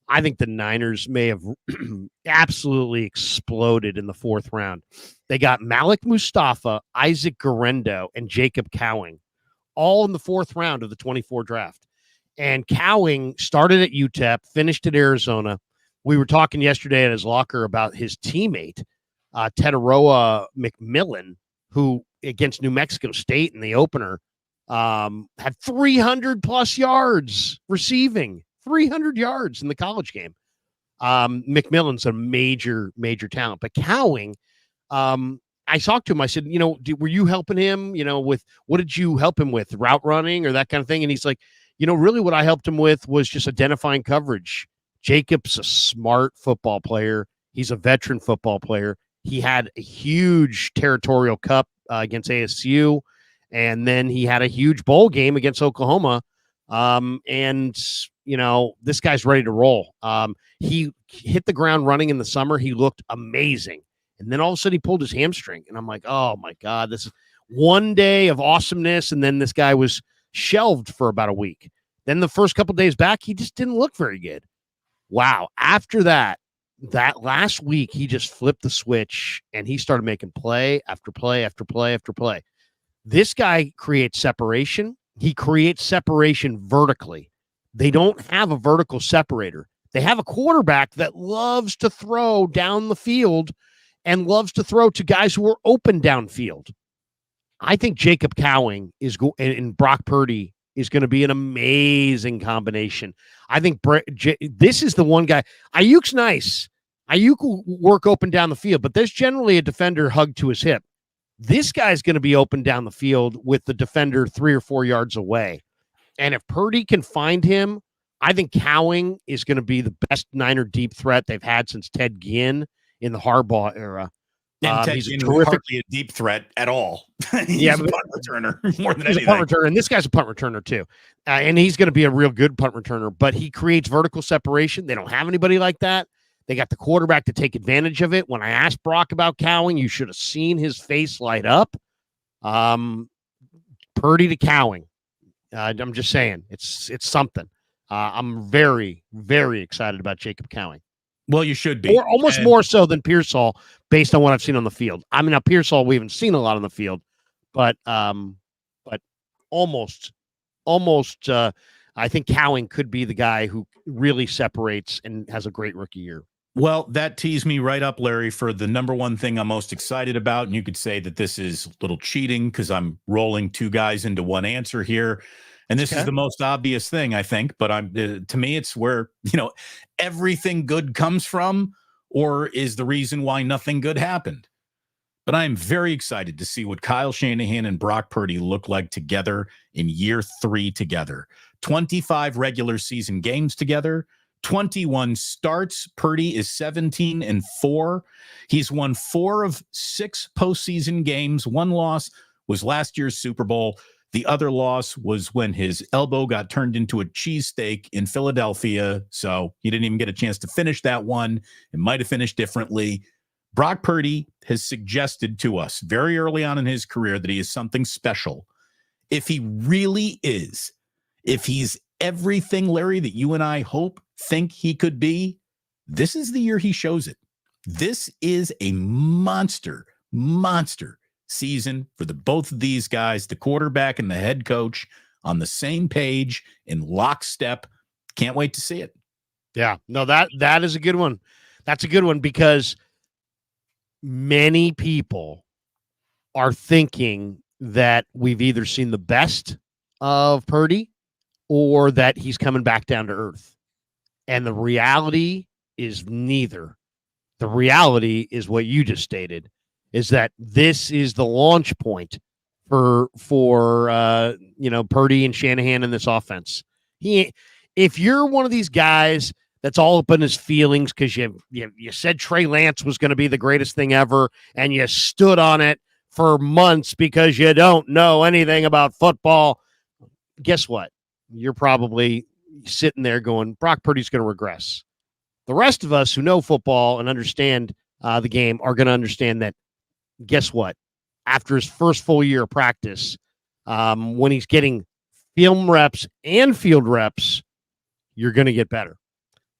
I think the Niners may have absolutely exploded in the 4th round. They got Malik Mustafa, Isaac Guerrero, and Jacob Cowing, all in the 4th round of the 24 draft. And Cowing started at UTEP, finished at Arizona. We were talking yesterday at his locker about his teammate, Tetaroa McMillan, who against New Mexico State in the opener had 300-plus yards receiving, 300 yards in the college game. McMillan's a major, major talent. But Cowing, I talked to him. I said, were you helping him, with what did you help him with, route running or that kind of thing? And he's like, really what I helped him with was just identifying coverage. Jacob's a smart football player. He's a veteran football player. He had a huge territorial cup against ASU, and then he had a huge bowl game against Oklahoma And this guy's ready to roll. He hit the ground running in the summer. He looked amazing. And then all of a sudden he pulled his hamstring. And I'm like, oh my God, this is one day of awesomeness. And then this guy was shelved for about a week. Then the first couple days back, he just didn't look very good. Wow. After that last week, he just flipped the switch and he started making play after play after play after play. This guy creates separation. He creates separation vertically. They don't have a vertical separator. They have a quarterback that loves to throw down the field and loves to throw to guys who are open downfield. I think Jacob Cowing and Brock Purdy is going to be an amazing combination. I think this is the one guy. Ayuk's nice. Ayuk will work open down the field, but there's generally a defender hugged to his hip. This guy's going to be open down the field with the defender 3 or 4 yards away. And if Purdy can find him, I think Cowing is going to be the best Niner deep threat they've had since Ted Ginn in the Harbaugh era. And he's a hardly a deep threat at all. He's a punt returner more than anything. A punt returner, and this guy's a punt returner too. And he's going to be a real good punt returner, but he creates vertical separation. They don't have anybody like that. They got the quarterback to take advantage of it. When I asked Brock about Cowing, you should have seen his face light up. Purdy to Cowing. I'm just saying, it's something. I'm very, very excited about Jacob Cowing. Well, you should be. Or almost more so than Pearsall, based on what I've seen on the field. I mean, now Pearsall, we haven't seen a lot on the field, but almost. I think Cowing could be the guy who really separates and has a great rookie year. Well, that tees me right up, Larry, for the number one thing I'm most excited about. And you could say that this is a little cheating because I'm rolling two guys into one answer here. And this is the most obvious thing, I think. But to me, it's where, everything good comes from, or is the reason why nothing good happened. But I am very excited to see what Kyle Shanahan and Brock Purdy look like together in year 3 together. 25 regular season games together, 21 starts. Purdy is 17-4. He's won 4 of 6 postseason games. One loss was last year's Super Bowl. The other loss was when his elbow got turned into a cheesesteak in Philadelphia. So he didn't even get a chance to finish that one. It might have finished differently. Brock Purdy has suggested to us very early on in his career that he is something special. If he really is, if he's everything, Larry, that you and I think he could be, this is the year he shows it. This is a monster season for both of these guys, the quarterback and the head coach, on the same page in lockstep. Can't wait to see it. Yeah, no, that is a good one. That's a good one because many people are thinking that we've either seen the best of Purdy or that he's coming back down to earth. And the reality is neither. The reality is what you just stated, is that this is the launch point for Purdy and Shanahan in this offense. If you're one of these guys that's all up in his feelings because you said Trey Lance was going to be the greatest thing ever, and you stood on it for months because you don't know anything about football, guess what? You're probably sitting there going, Brock Purdy's going to regress. The rest of us who know football and understand the game are going to understand that, guess what? After his first full year of practice, when he's getting film reps and field reps, you're going to get better.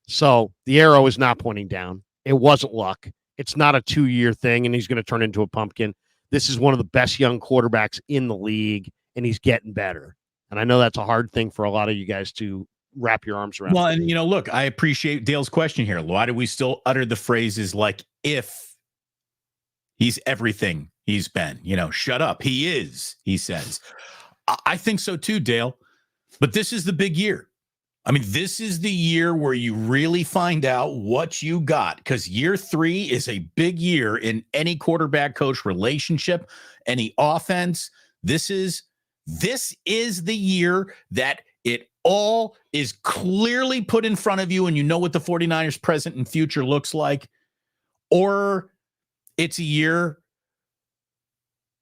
So the arrow is not pointing down. It wasn't luck. It's not a 2-year thing, and he's going to turn into a pumpkin. This is one of the best young quarterbacks in the league, and he's getting better. And I know that's a hard thing for a lot of you guys to wrap your arms around. Well, and, look, I appreciate Dale's question here. Why do we still utter the phrases like, if he's everything he's been? Shut up. He is, he says. I think so too, Dale. But this is the big year. I mean, this is the year where you really find out what you got, because year 3 is a big year in any quarterback coach relationship, any offense. This is the year that it all is clearly put in front of you, and you know what the 49ers present and future looks like. Or it's a year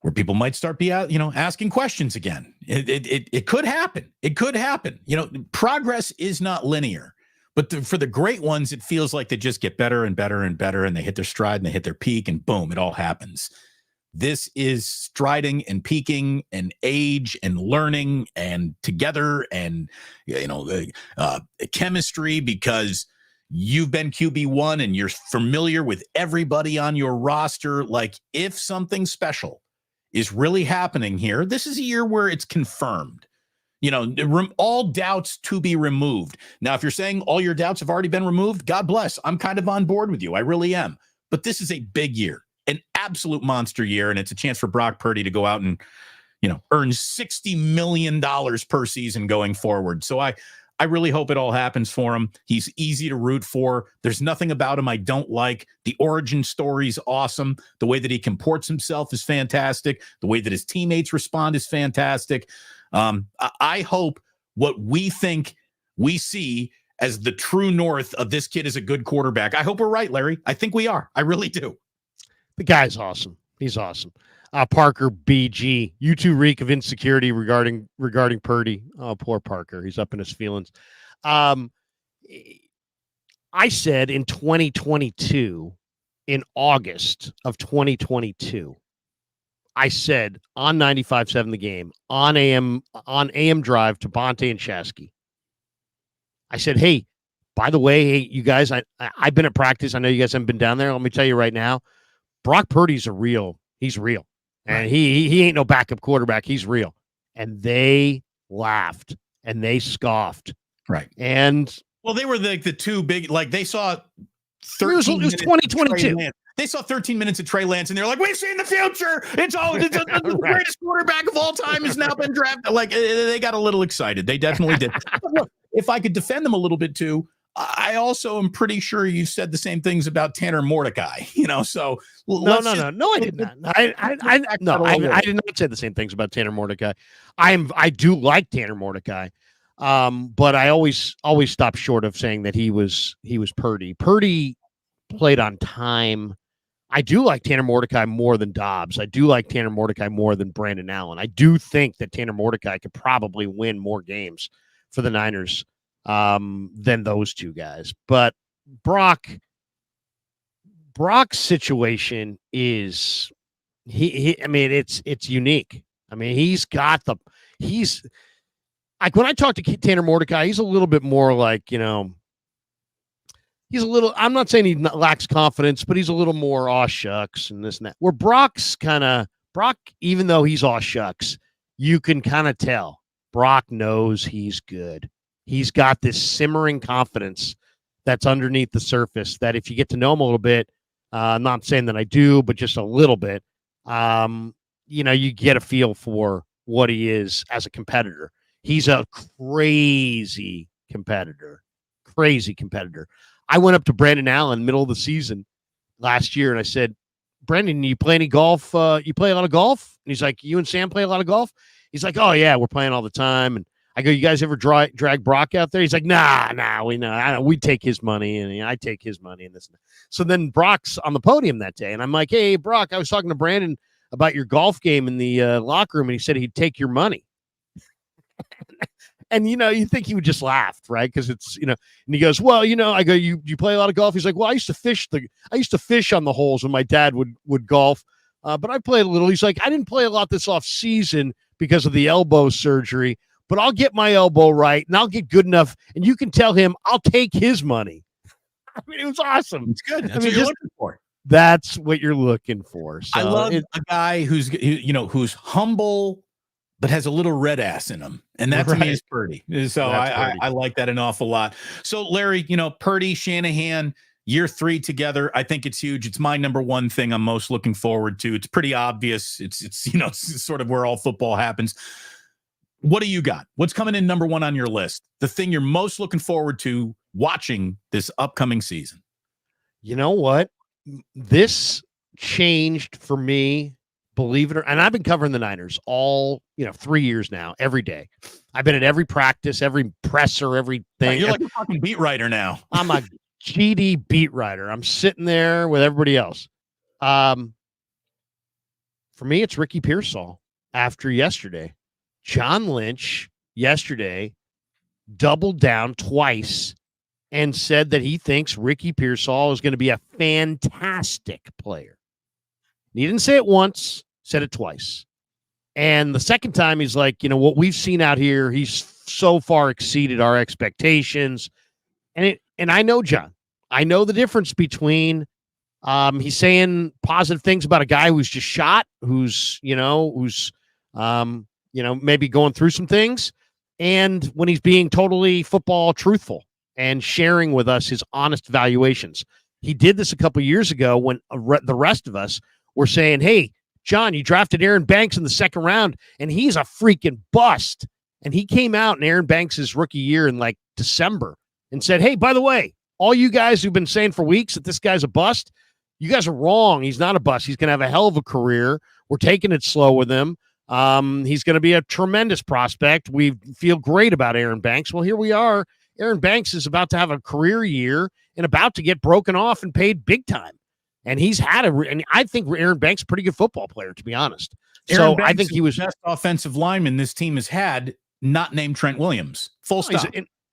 where people might start asking questions again. It could happen. It could happen. Progress is not linear, but for the great ones, it feels like they just get better and better and better, and they hit their stride and they hit their peak, and boom, it all happens. This is striding and peaking and age and learning and together and, chemistry, because you've been QB1 and you're familiar with everybody on your roster. Like, if something special is really happening here, this is a year where it's confirmed. All doubts to be removed. Now, if you're saying all your doubts have already been removed, God bless. I'm kind of on board with you. I really am. But this is a big year, an absolute monster year, and it's a chance for Brock Purdy to go out and, earn $60 million per season going forward. So I really hope it all happens for him. He's easy to root for. There's nothing about him I don't like. The origin story's awesome. The way that he comports himself is fantastic. The way that his teammates respond is fantastic. I hope what we think we see as the true north of this kid is a good quarterback. I hope we're right, Larry. I think we are. I really do. The guy's awesome. He's awesome. Parker BG, you two reek of insecurity regarding Purdy. Oh, poor Parker. He's up in his feelings. I said in 2022, in August of 2022, I said on 95.7 The Game, on AM Drive to Bonte and Shasky, I said, hey, by the way, hey, you guys, I've been at practice. I know you guys haven't been down there. Let me tell you right now, Brock Purdy's he's real. And right. he ain't no backup quarterback. He's real. And they laughed and they scoffed. Right. And they were the two big, like, they saw 13 it was 2022. They saw 13 minutes of Trey Lance, and they're like, we've seen the future. It's the Right. greatest quarterback of all time has now been drafted. Like, they got a little excited. They definitely did. But look, if I could defend them a little bit too, I also am pretty sure you said the same things about Tanner Mordecai, so no, I did not. I did not say the same things about Tanner Mordecai. I do like Tanner Mordecai. But I always stop short of saying that he was Purdy. Purdy played on time. I do like Tanner Mordecai more than Dobbs. I do like Tanner Mordecai more than Brandon Allen. I do think that Tanner Mordecai could probably win more games for the Niners than those two guys. But Brock's situation is it's unique. I mean, he's like, when I talk to Tanner Mordecai, he's a little bit more like, he's a little, I'm not saying he lacks confidence, but he's a little more aw shucks and this and that. Where Brock, even though he's aw shucks, you can kind of tell Brock knows he's good. He's got this simmering confidence that's underneath the surface that if you get to know him a little bit, I'm not saying that I do, but just a little bit, you get a feel for what he is as a competitor. He's a crazy competitor. I went up to Brandon Allen middle of the season last year, and I said, Brandon, you play any golf? You play a lot of golf? And he's like, you and Sam play a lot of golf? He's like, oh, yeah, we're playing all the time. And I go, you guys ever drag Brock out there? He's like, nah, we take his money, and I take his money, and this and that. So then Brock's on the podium that day, and I'm like, hey, Brock, I was talking to Brandon about your golf game in the locker room, and he said he'd take your money. And, you think he would just laugh, right? Because it's, and he goes, well, I go, you play a lot of golf? He's like, well, I used to fish on the holes when my dad would golf. But I played a little. He's like, I didn't play a lot this off season because of the elbow surgery, but I'll get my elbow right and I'll get good enough. And you can tell him I'll take his money. I mean, it was awesome. It's good. That's what you're looking for. That's what you're looking for. So I love a guy who's humble, but has a little red ass in him. And that to me is Purdy. So I like that an awful lot. So Larry, Purdy, Shanahan, year 3 together, I think it's huge. It's my number one thing I'm most looking forward to. It's pretty obvious. It's sort of where all football happens. What do you got? What's coming in number 1 on your list? The thing you're most looking forward to watching this upcoming season? You know what? This changed for me. Believe it or not, and I've been covering the Niners all, 3 years now, every day. I've been at every practice, every presser, everything. You're like a fucking beat writer now. I'm a GD beat writer. I'm sitting there with everybody else. For me, it's Ricky Pearsall after yesterday. John Lynch yesterday doubled down twice and said that he thinks Ricky Pearsall is going to be a fantastic player. He didn't say it once, said it twice. And the second time, he's like, what we've seen out here, he's so far exceeded our expectations. And I know John. I know the difference between he's saying positive things about a guy who's just shot, who's maybe going through some things, and when he's being totally football truthful and sharing with us his honest valuations. He did this a couple years ago when the rest of us were saying, hey, John, you drafted Aaron Banks in the second round, and he's a freaking bust. And he came out in Aaron Banks' rookie year in like December and said, hey, by the way, all you guys who've been saying for weeks that this guy's a bust, you guys are wrong. He's not a bust. He's going to have a hell of a career. We're taking it slow with him. He's going to be a tremendous prospect. We feel great about Aaron Banks. Well, here we are. Aaron Banks is about to have a career year and about to get broken off and paid big time. And he's had and I think Aaron Banks is a pretty good football player, to be honest. Aaron So Banks I think he was the best offensive lineman this team has had, not named Trent Williams. Full stop.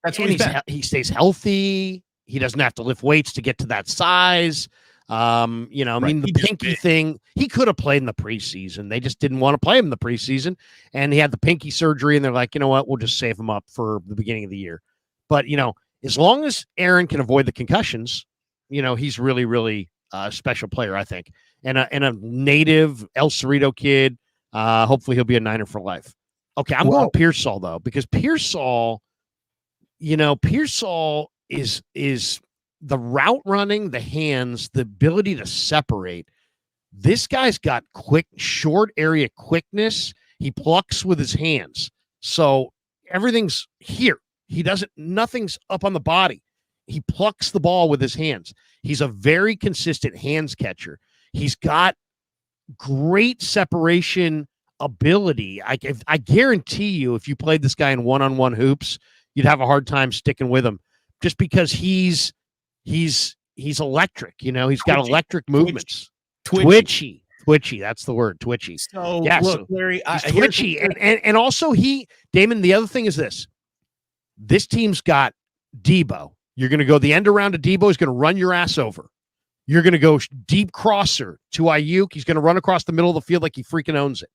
That's what he stays healthy. He doesn't have to lift weights to get to that size. The pinky thing, he could have played in the preseason. They just didn't want to play him in the preseason. And he had the pinky surgery, and they're like, you know what, we'll just save him up for the beginning of the year. But, as long as Aaron can avoid the concussions, he's really, really a special player, I think. And a native El Cerrito kid. Hopefully he'll be a Niner for life. Okay, I'm going Pearsall, though, because Pearsall is the route running, the hands, the ability to separate. This guy's got quick, short area quickness. He plucks with his hands. So everything's here. Nothing's up on the body. He plucks the ball with his hands. He's a very consistent hands catcher. He's got great separation ability. I guarantee you, if you played this guy in one-on-one hoops, you'd have a hard time sticking with him just because he's electric. He's got electric movements. Twitchy. That's the word. Twitchy. So look, Larry, he's twitchy. And also Damon, the other thing is this team's got Debo. You're going to go the end around to Debo. He's going to run your ass over. You're going to go deep crosser to Ayuk. He's going to run across the middle of the field like he freaking owns it.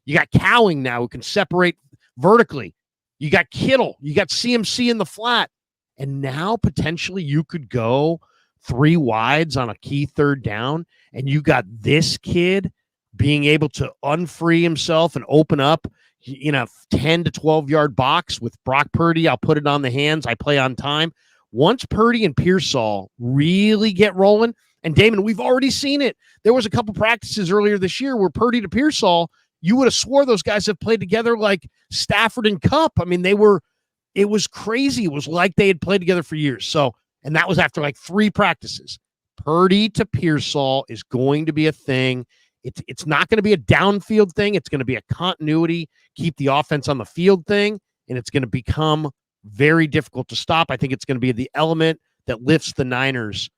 You got Cowing now who can separate vertically. You got Kittle. You got CMC in the flat. And now potentially you could go 3 wides on a key third down. And you got this kid being able to unfree himself and open up in a 10 to 12 yard box with Brock Purdy. I'll put it on the hands. I play on time. Once Purdy and Pearsall really get rolling, and Damon, we've already seen it. There was a couple practices earlier this year where Purdy to Pearsall, you would have swore those guys have played together like Stafford and Cup. I mean, it was crazy. It was like they had played together for years. So, and that was after like 3 practices. Purdy to Pearsall is going to be a thing. It's not going to be a downfield thing. It's going to be a continuity, keep the offense on the field thing, and it's going to become very difficult to stop. I think it's going to be the element that lifts the Niners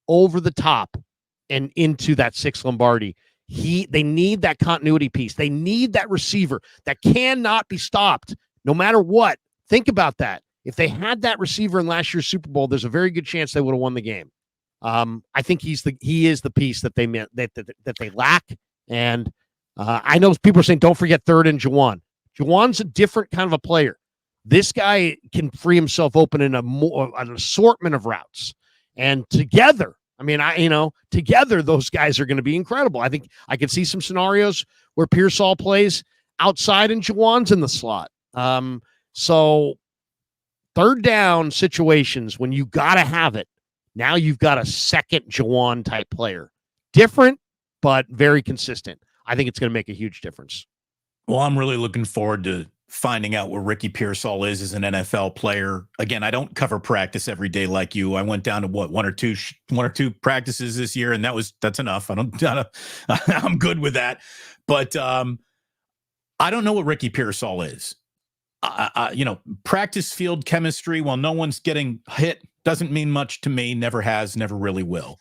over the top and into that 6 Lombardi. They need that continuity piece. They need that receiver that cannot be stopped no matter what. Think about that. If they had that receiver in last year's Super Bowl, there's a very good chance they would have won the game. I think he is the piece that they lack. And I know people are saying, don't forget third and Juwan. Juwan's a different kind of a player. This guy can free himself open in an assortment of routes. And together, together those guys are going to be incredible. I think I could see some scenarios where Pearsall plays outside and Juwan's in the slot. So third down situations when you got to have it. Now you've got a second Juwan type player. Different, but very consistent. I think it's going to make a huge difference. Well, I'm really looking forward to finding out where Ricky Pearsall is as an NFL player. Again, I don't cover practice every day like you. I went down to one or two practices this year, and that's enough. I'm good with that. But I don't know what Ricky Pearsall is. Practice field chemistry, while no one's getting hit, doesn't mean much to me. Never has, never really will.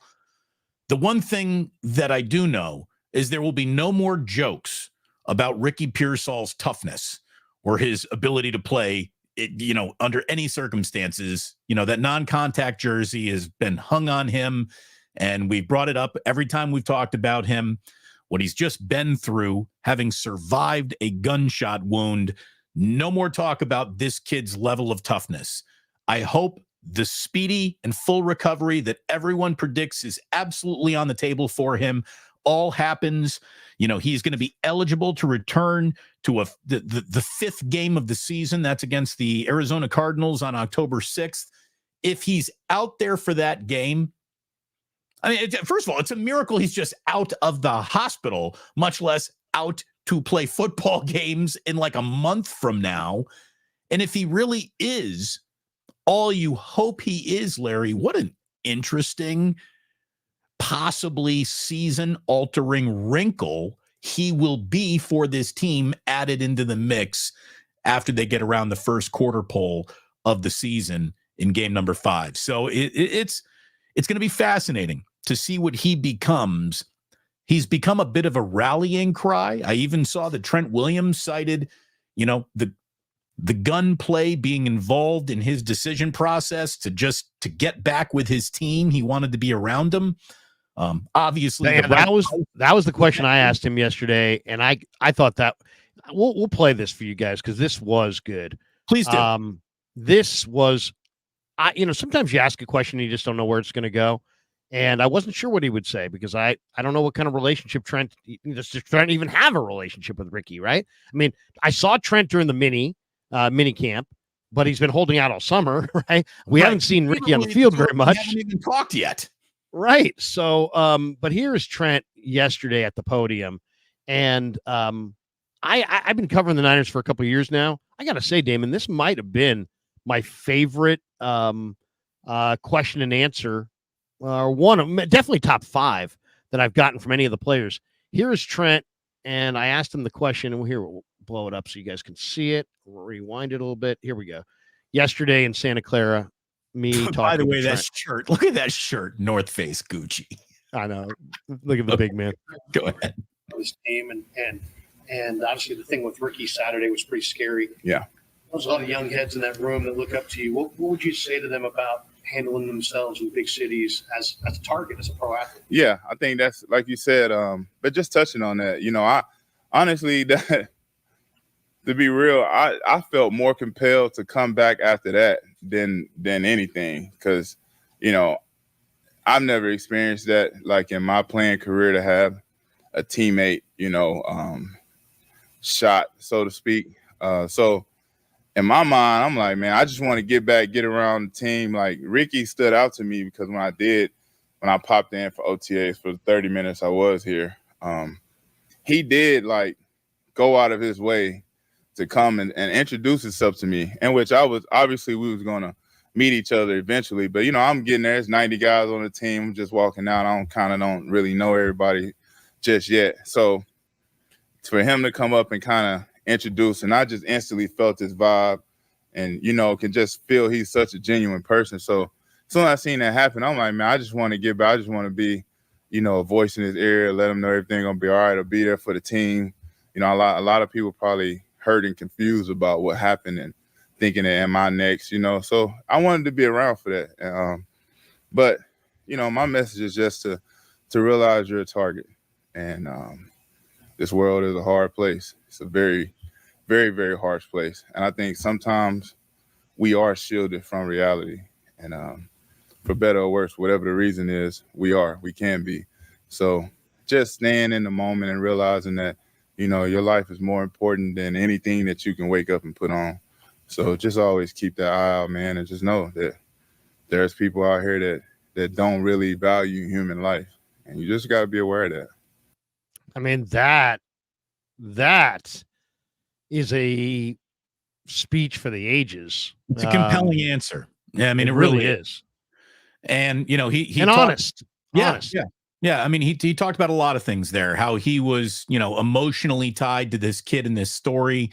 The one thing that I do know is there will be no more jokes about Ricky Pearsall's toughness or his ability to play, under any circumstances. That non-contact jersey has been hung on him, and we've brought it up every time we've talked about him, what he's just been through, having survived a gunshot wound. No more talk about this kid's level of toughness. I hope the speedy and full recovery that everyone predicts is absolutely on the table for him all happens. He's going to be eligible to return to the fifth game of the season. That's against the Arizona Cardinals on October 6th. If he's out there for that game, first of all, it's a miracle he's just out of the hospital, much less out to play football games in like a month from now. And if he really is all you hope he is, Larry, what an interesting, possibly season-altering wrinkle he will be for this team added into the mix after they get around the first quarter pole of the season in game number 5. So it's going to be fascinating to see what he becomes. He's become a bit of a rallying cry. I even saw that Trent Williams cited, the gunplay being involved in his decision process to get back with his team. He wanted to be around them. Obviously, that was the question I asked him yesterday, and I thought that we'll play this for you guys because this was good. Please do. This was, sometimes you ask a question and you just don't know where it's going to go, and I wasn't sure what he would say because I don't know what kind of relationship Trent even have a relationship with Ricky, right? I mean, I saw Trent during the mini camp, but he's been holding out all summer, right? We haven't seen Ricky on the field very much. We haven't even talked yet. Right. So, but here is Trent yesterday at the podium, and I've been covering the Niners for a couple of years now. I got to say, Damon, this might have been my favorite question and answer, definitely top 5 that I've gotten from any of the players. Here is Trent, and I asked him the question, and we'll blow it up so you guys can see it. We'll rewind it a little bit. Here we go. Yesterday in Santa Clara, me talking. By the way, that shirt. Look at that shirt. North Face Gucci. I know. Look at the big man. Go ahead. This team and obviously the thing with Ricky Saturday was pretty scary. Yeah. There's a lot of young heads in that room that look up to you. What would you say to them about handling themselves in big cities as a target, as a pro athlete? Yeah, I think that's like you said. But just touching on that, I honestly that. To be real, I felt more compelled to come back after that than anything because, I've never experienced that like in my playing career to have a teammate, shot, so to speak. So in my mind, I'm like, man, I just want to get around the team. Like Ricky stood out to me because when I popped in for OTAs for the 30 minutes I was here, he did like go out of his way to come and introduce himself to me, in which we was going to meet each other eventually. But, I'm getting there. There's 90 guys on the team. I'm just walking out. I don't really know everybody just yet. So for him to come up and kind of introduce, and I just instantly felt his vibe and, can just feel he's such a genuine person. So as soon as I seen that happen, I'm like, man, I just want to get back. I just want to be, a voice in his ear, let him know everything going to be all right. I'll be there for the team. A lot of people probably hurt and confused about what happened and thinking that am I next, so I wanted to be around for that. But, my message is just to realize you're a target and this world is a hard place. It's a very, very, very harsh place. And I think sometimes we are shielded from reality and for better or worse, whatever the reason is, we can be. So just staying in the moment and realizing that, your life is more important than anything that you can wake up and put on. So just always keep that eye out, man, and just know that there's people out here that don't really value human life. And you just got to be aware of that. I mean, that is a speech for the ages. It's a compelling answer. Yeah, I mean, it really is. And, he and honest. Honest. Yeah. Yeah, I mean, he talked about a lot of things there, how he was, emotionally tied to this kid in this story,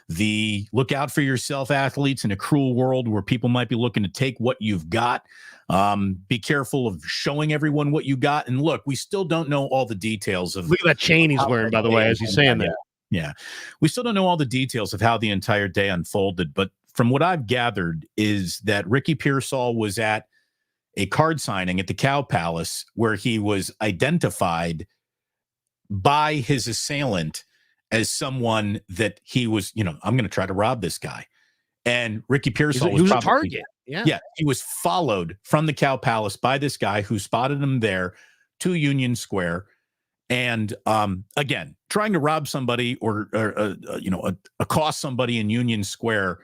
the look out for yourself athletes in a cruel world where people might be looking to take what you've got. Be careful of showing everyone what you got. And look, we still don't know all the details of. Look at that chain he's wearing, by the way, as he's saying that. Yeah. We still don't know all the details of how the entire day unfolded. But from what I've gathered is that Ricky Pearsall was at a card signing at the Cow Palace where he was identified by his assailant as someone that he was, I'm going to try to rob this guy. And Ricky Pearsall was a target. Yeah. He was followed from the Cow Palace by this guy who spotted him there to Union Square. And again, trying to rob somebody or accost somebody in Union Square.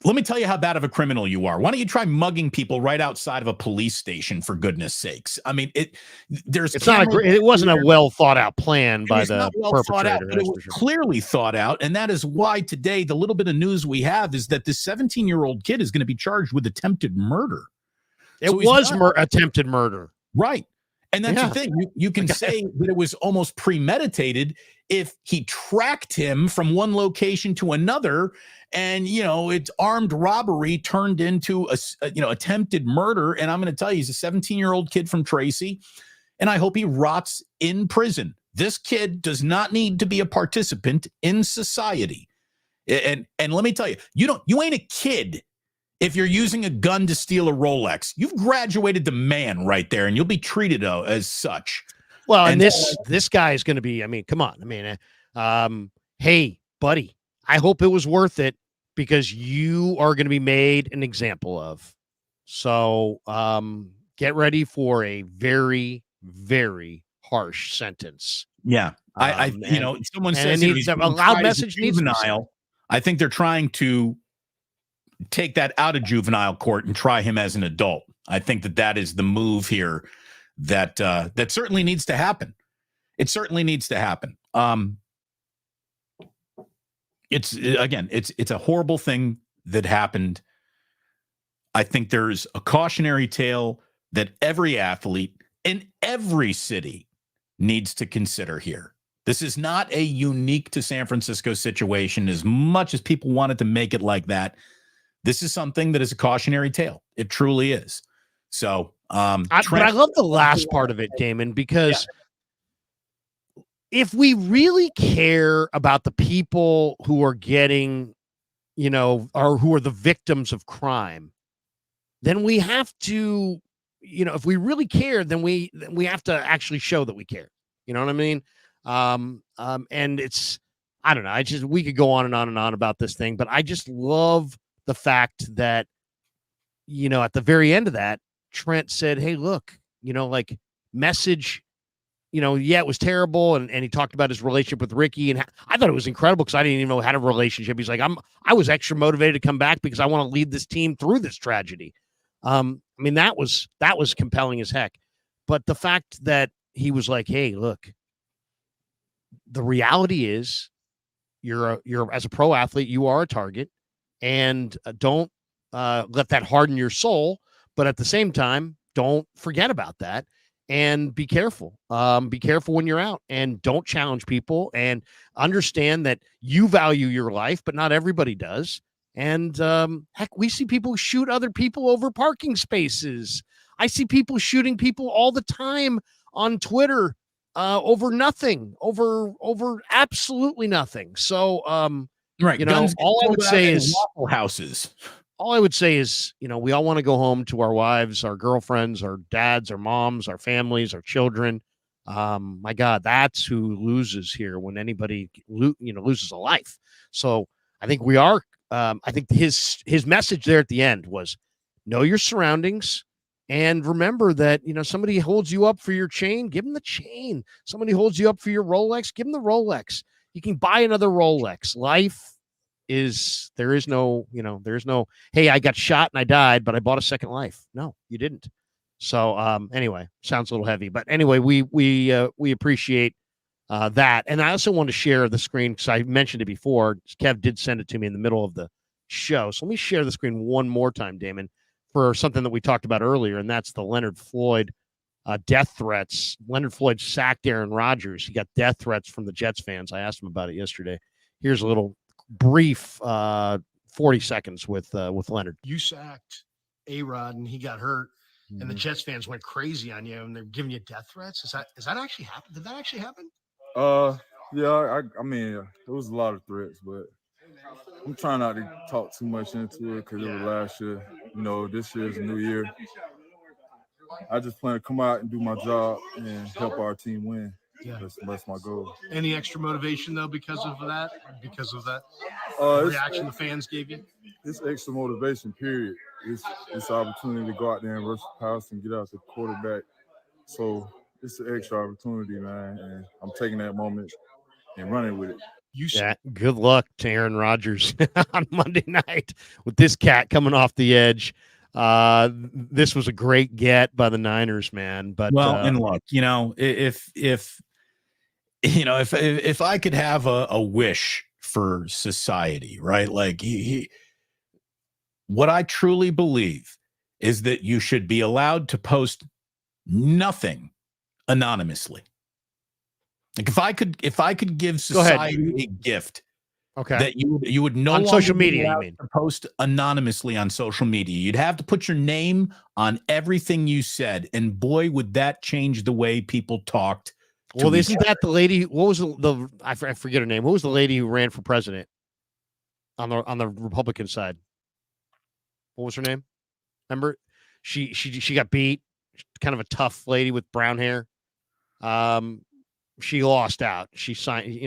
Let me tell you how bad of a criminal you are. Why don't you try mugging people right outside of a police station, for goodness sakes? I mean, it wasn't a well thought out plan by the perpetrator. But it was clearly thought out. And that is why today, the little bit of news we have is that this 17-year-old kid is going to be charged with attempted murder. It was attempted murder. Right. And that's the thing. You can say that it was almost premeditated if he tracked him from one location to another, and it's armed robbery turned into attempted murder. And I'm going to tell you, he's a 17-year-old kid from Tracy, and I hope he rots in prison. This kid does not need to be a participant in society. And let me tell you, you ain't a kid if you're using a gun to steal a Rolex. You've graduated to man right there, and you'll be treated as such. Well, and this guy is going to be, come on. Hey, buddy, I hope it was worth it, because you are going to be made an example of. So get ready for a very, very harsh sentence. Yeah. Someone says he's a loud message juvenile. I think they're trying to take that out of juvenile court and try him as an adult. I think that is the move here that certainly needs to happen. It certainly needs to happen. It's a horrible thing that happened. I think there's a cautionary tale that every athlete in every city needs to consider here. This is not a unique to San Francisco situation, as much as people wanted to make it like that. This is something that is a cautionary tale. It truly is. So, but I love the last part of it, Damon, because if we really care about the people who are getting, or who are the victims of crime, then we have to, if we really care, then we have to actually show that we care. You know what I mean? And it's, I don't know. We could go on and on and on about this thing, but I just love the fact that, at the very end of that, Trent said, hey, look, message, it was terrible. And he talked about his relationship with Ricky. And I thought it was incredible, because I didn't even know how to have a relationship. He's like, I was extra motivated to come back because I want to lead this team through this tragedy. That was compelling as heck. But the fact that he was like, hey, look, the reality is you're as a pro athlete, you are a target, and don't let that harden your soul. But at the same time, don't forget about that, and be careful. Be careful when you're out, and don't challenge people, and understand that you value your life, but not everybody does. And heck, we see people shoot other people over parking spaces. I see people shooting people all the time on Twitter over nothing, over absolutely nothing. So, right. All I would say is Waffle houses. All I would say is, we all want to go home to our wives, our girlfriends, our dads, our moms, our families, our children. My God, that's who loses here when anybody, loses a life. So I think we are. I think his message there at the end was, know your surroundings, and remember that, somebody holds you up for your chain, give them the chain. Somebody holds you up for your Rolex, give them the Rolex. You can buy another Rolex. Life is, there is no, hey, I got shot and I died, but I bought a second life. No, you didn't. So anyway, sounds a little heavy, but anyway, we appreciate that. And I also want to share the screen, because I mentioned it before. Kev did send it to me in the middle of the show. So let me share the screen one more time, Damon, for something that we talked about earlier, and that's the Leonard Floyd death threats. Leonard Floyd sacked Aaron Rodgers. He got death threats from the Jets fans. I asked him about it yesterday. Here's a little brief 40 seconds with Leonard. You sacked A-Rod and he got hurt, and the Mhm. Jets fans went crazy on you and they're giving you death threats. Is that actually happen? Did that actually happen? Yeah, I mean, it was a lot of threats, but I'm trying not to talk too much into it because it was last year. You know, this year's a new year. I just plan to come out and do my job and help our team win. Yeah. That's my goal. Any extra motivation though because of that? Because of that It's reaction the fans gave you? It's extra motivation, period. It's an opportunity to go out there and rush the pass and get out the quarterback. So it's an extra opportunity, man, and I'm taking that moment and running with it. Yeah, good luck to Aaron Rodgers on Monday night with this cat coming off the edge. This was a great get by the Niners, man. But and look, if I could have a wish for society, right? Like what I truly believe is that you should be allowed to post nothing anonymously. Like if I could give society a gift, that you would no on longer social be media, allowed you mean? to post anonymously on social media. You'd have to put your name on everything you said, and boy, would that change the way people talked. Well, isn't that the lady? What was the I forget her name. Who was the lady who ran for president on the Republican side? What was her name? Remember, she got beat. Kind of a tough lady with brown hair. She lost out. She signed,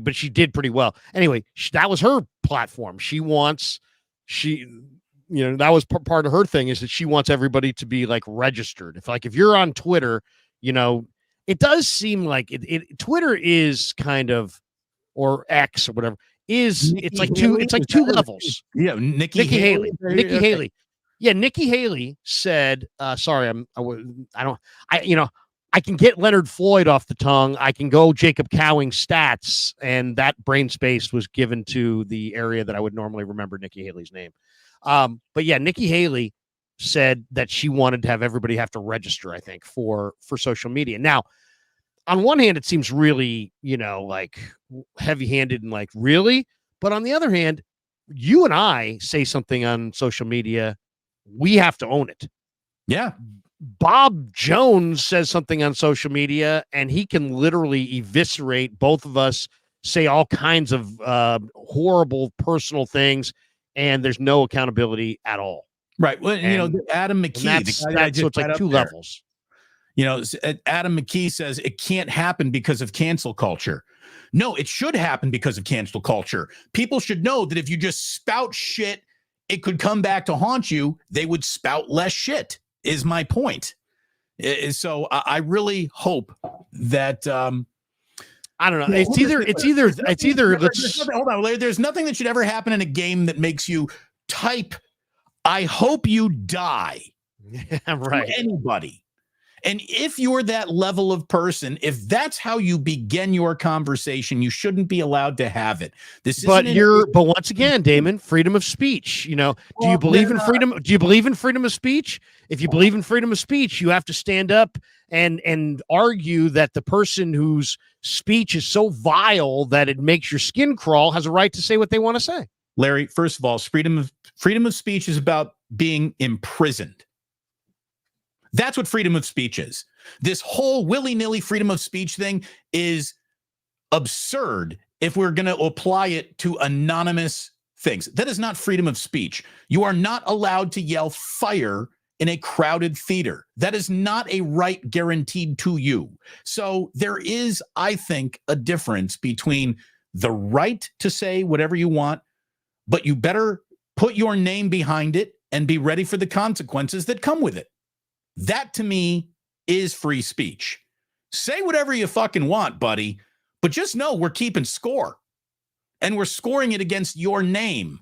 but she did pretty well. Anyway, that was her platform. That was part of her thing, is that she wants everybody to be like registered. If you're on Twitter, it does seem like Twitter is kind of, or X or whatever, it's like two levels. Yeah. Nikki Haley. Nikki Okay. Haley. Yeah. Nikki Haley said, I can get Leonard Floyd off the tongue. I can go Jacob Cowing stats. And that brain space was given to the area that I would normally remember Nikki Haley's name. But yeah, Nikki Haley said that she wanted to have everybody have to register, I think, for social media. Now, on one hand, it seems really, like heavy-handed and like, really? But on the other hand, you and I say something on social media, we have to own it. Yeah. Bob Jones says something on social media, and he can literally eviscerate both of us, say all kinds of horrible personal things, and there's no accountability at all. Right. Well, Adam McKee. So it's like two levels. Adam McKee says it can't happen because of cancel culture. No, it should happen because of cancel culture. People should know that if you just spout shit, it could come back to haunt you. They would spout less shit, is my point. So I really hope that I don't know. It's either hold on, Larry. There's nothing that should ever happen in a game that makes you type, I hope you die. Right. To anybody. And if you're that level of person, if that's how you begin your conversation, you shouldn't be allowed to have it. But once again, Damon, freedom of speech. Do you believe in freedom? Do you believe in freedom of speech? If you believe in freedom of speech, you have to stand up and argue that the person whose speech is so vile that it makes your skin crawl has a right to say what they want to say. Larry, first of all, freedom of speech is about being imprisoned. That's what freedom of speech is. This whole willy-nilly freedom of speech thing is absurd if we're going to apply it to anonymous things. That is not freedom of speech. You are not allowed to yell fire in a crowded theater. That is not a right guaranteed to you. So there is, I think, a difference between the right to say whatever you want, but you better put your name behind it and be ready for the consequences that come with it. That, to me, is free speech. Say whatever you fucking want, buddy, but just know we're keeping score. And we're scoring it against your name,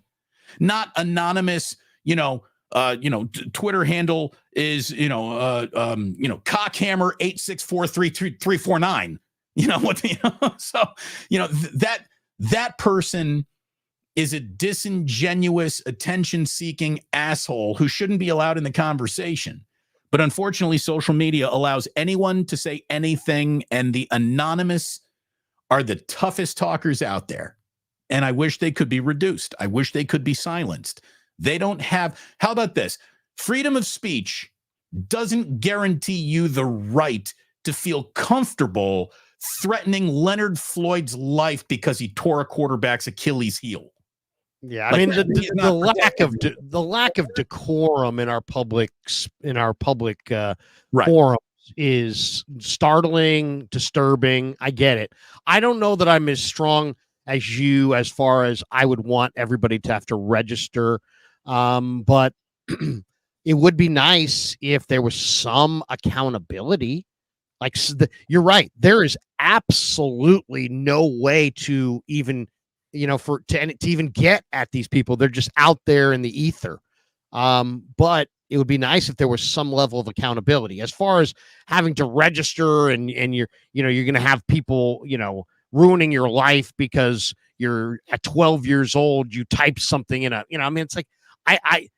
not anonymous, Twitter handle is, cockhammer8643349. That person is a disingenuous, attention-seeking asshole who shouldn't be allowed in the conversation. But unfortunately, social media allows anyone to say anything, and the anonymous are the toughest talkers out there. And I wish they could be reduced. I wish they could be silenced. They don't have, how about this? freedom of speech doesn't guarantee you the right to feel comfortable threatening Leonard Floyd's life because he tore a quarterback's Achilles heel. Yeah, I Like, mean the lack of decorum in our public Right. forums is startling, disturbing. I get it. I don't know that I'm as strong as you as far as I would want everybody to have to register, but it would be nice if there was some accountability. Like you're right, there is absolutely no way to even to even get at these people. They're just out there in the ether. But it would be nice if there was some level of accountability as far as having to register and you're going to have people, ruining your life because you're at 12 years old, you type something in it's like, I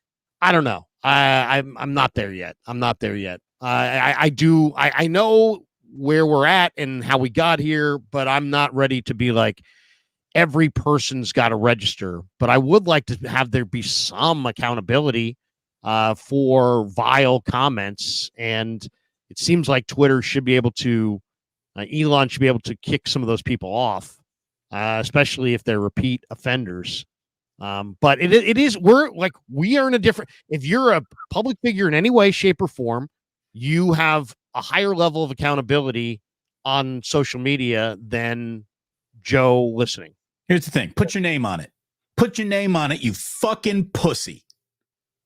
don't know. I'm not there yet. I know where we're at and how we got here, but I'm not ready to be like, every person's got to register, but I would like to have there be some accountability for vile comments. And it seems like Twitter should be able to, Elon should be able to kick some of those people off, especially if they're repeat offenders. But we are in a different, if you're a public figure in any way, shape, or form, you have a higher level of accountability on social media than Joe listening. Here's the thing. Put your name on it. Put your name on it, you fucking pussy.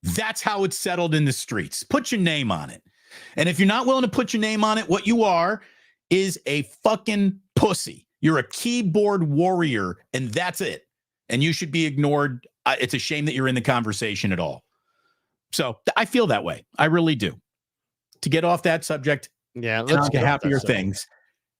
That's how it's settled in the streets. Put your name on it. And if you're not willing to put your name on it, what you are is a fucking pussy. You're a keyboard warrior, and that's it. And you should be ignored. It's a shame that you're in the conversation at all. So I feel that way. I really do. To get off that subject, let's get happier things.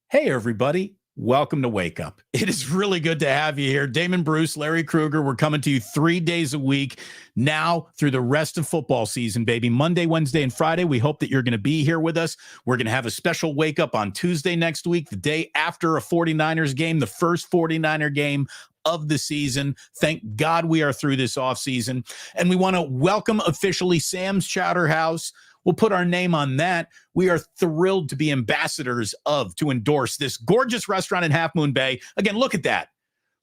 Hey, everybody. Welcome to Wake Up. It is really good to have you here. Damon Bruce, Larry Krueger, we're coming to you 3 days a week now through the rest of football season, baby. Monday, Wednesday, and Friday. We hope that you're going to be here with us. We're going to have a special Wake Up on Tuesday next week, the day after a 49ers game, the first 49er game of the season. Thank God we are through this offseason. And we want to welcome officially Sam's Chowder House. We'll put our name on that. We are thrilled to be ambassadors to endorse this gorgeous restaurant in Half Moon Bay. Again, look at that.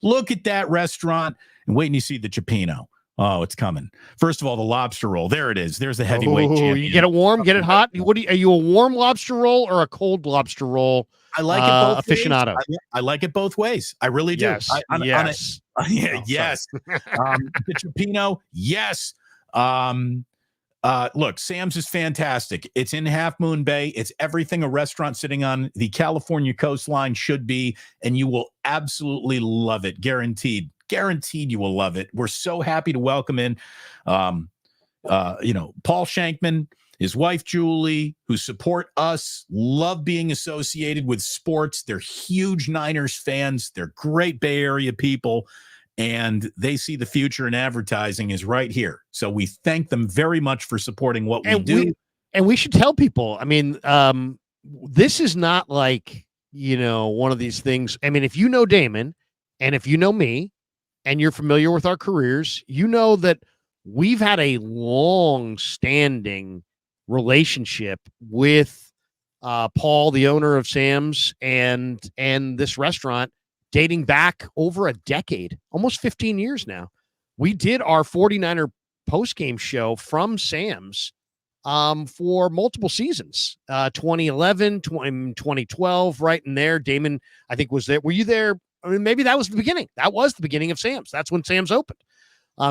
Look at that restaurant. And wait until you see the Cioppino. Oh, it's coming. First of all, the lobster roll. There it is. There's the heavyweight champion. You get it warm, get it hot. Are you a warm lobster roll or a cold lobster roll? I like it both aficionado. Ways. I like it both ways. I really do. Yes. Yes. The Cioppino. Yes. Look, Sam's is fantastic. It's in Half Moon Bay. It's everything a restaurant sitting on the California coastline should be, and you will absolutely love it. Guaranteed you will love it. We're so happy to welcome in, Paul Shankman, his wife, Julie, who support us, love being associated with sports. They're huge Niners fans. They're great Bay Area people. And they see the future in advertising is right here. So we thank them very much for supporting what we do. And we should tell people, this is not like, one of these things. I mean, if you know Damon and if you know me and you're familiar with our careers, you know that we've had a long-standing relationship with Paul, the owner of Sam's, and this restaurant, dating back over a decade, almost 15 years now. We did our 49er postgame show from Sam's for multiple seasons, 2011, 2012, right in there. Damon, I think, was there. Were you there? I mean, maybe that was the beginning. That was the beginning of Sam's. That's when Sam's opened.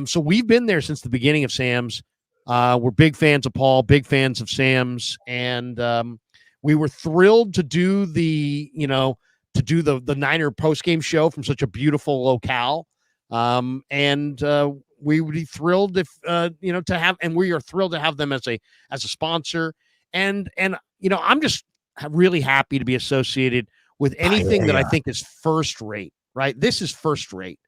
So we've been there since the beginning of Sam's. We're big fans of Paul, big fans of Sam's. And we were thrilled to do the Niner postgame show from such a beautiful locale. We would be thrilled if, to have, and we are thrilled to have them as a sponsor. And I'm just really happy to be associated with anything that I think is first rate, right? This is first rate.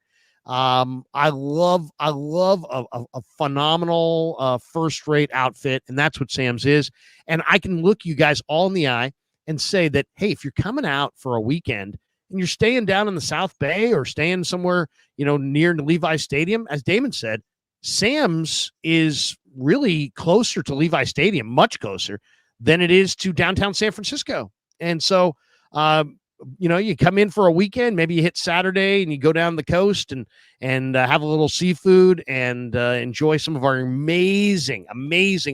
I love a phenomenal first rate outfit, and that's what Sam's is. And I can look you guys all in the eye and say that, hey, if you're coming out for a weekend and you're staying down in the South Bay or staying somewhere, near the Levi Stadium, as Damon said, Sam's is really closer to Levi Stadium, much closer than it is to downtown San Francisco. And so, you come in for a weekend, maybe you hit Saturday and you go down the coast and have a little seafood and enjoy some of our amazing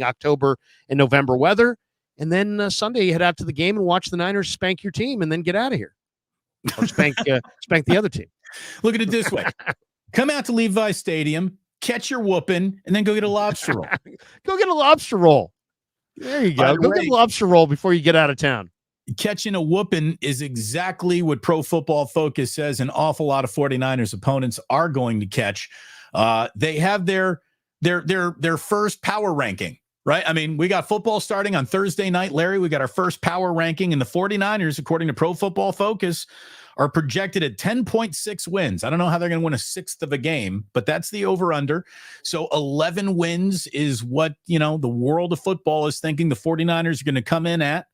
October and November weather. And then Sunday you head out to the game and watch the Niners spank your team and then get out of here. Or spank the other team. Look at it this way. Come out to Levi Stadium, catch your whooping, and then go get a lobster roll. Go get a lobster roll. There you go. Go get a lobster roll before you get out of town. Catching a whooping is exactly what Pro Football Focus says an awful lot of 49ers opponents are going to catch. They have their first power ranking, right? I mean, we got football starting on Thursday night, Larry. We got our first power ranking, and the 49ers, according to Pro Football Focus, are projected at 10.6 wins. I don't know how they're going to win a sixth of a game, but that's the over-under. So 11 wins is what, the world of football is thinking the 49ers are going to come in at.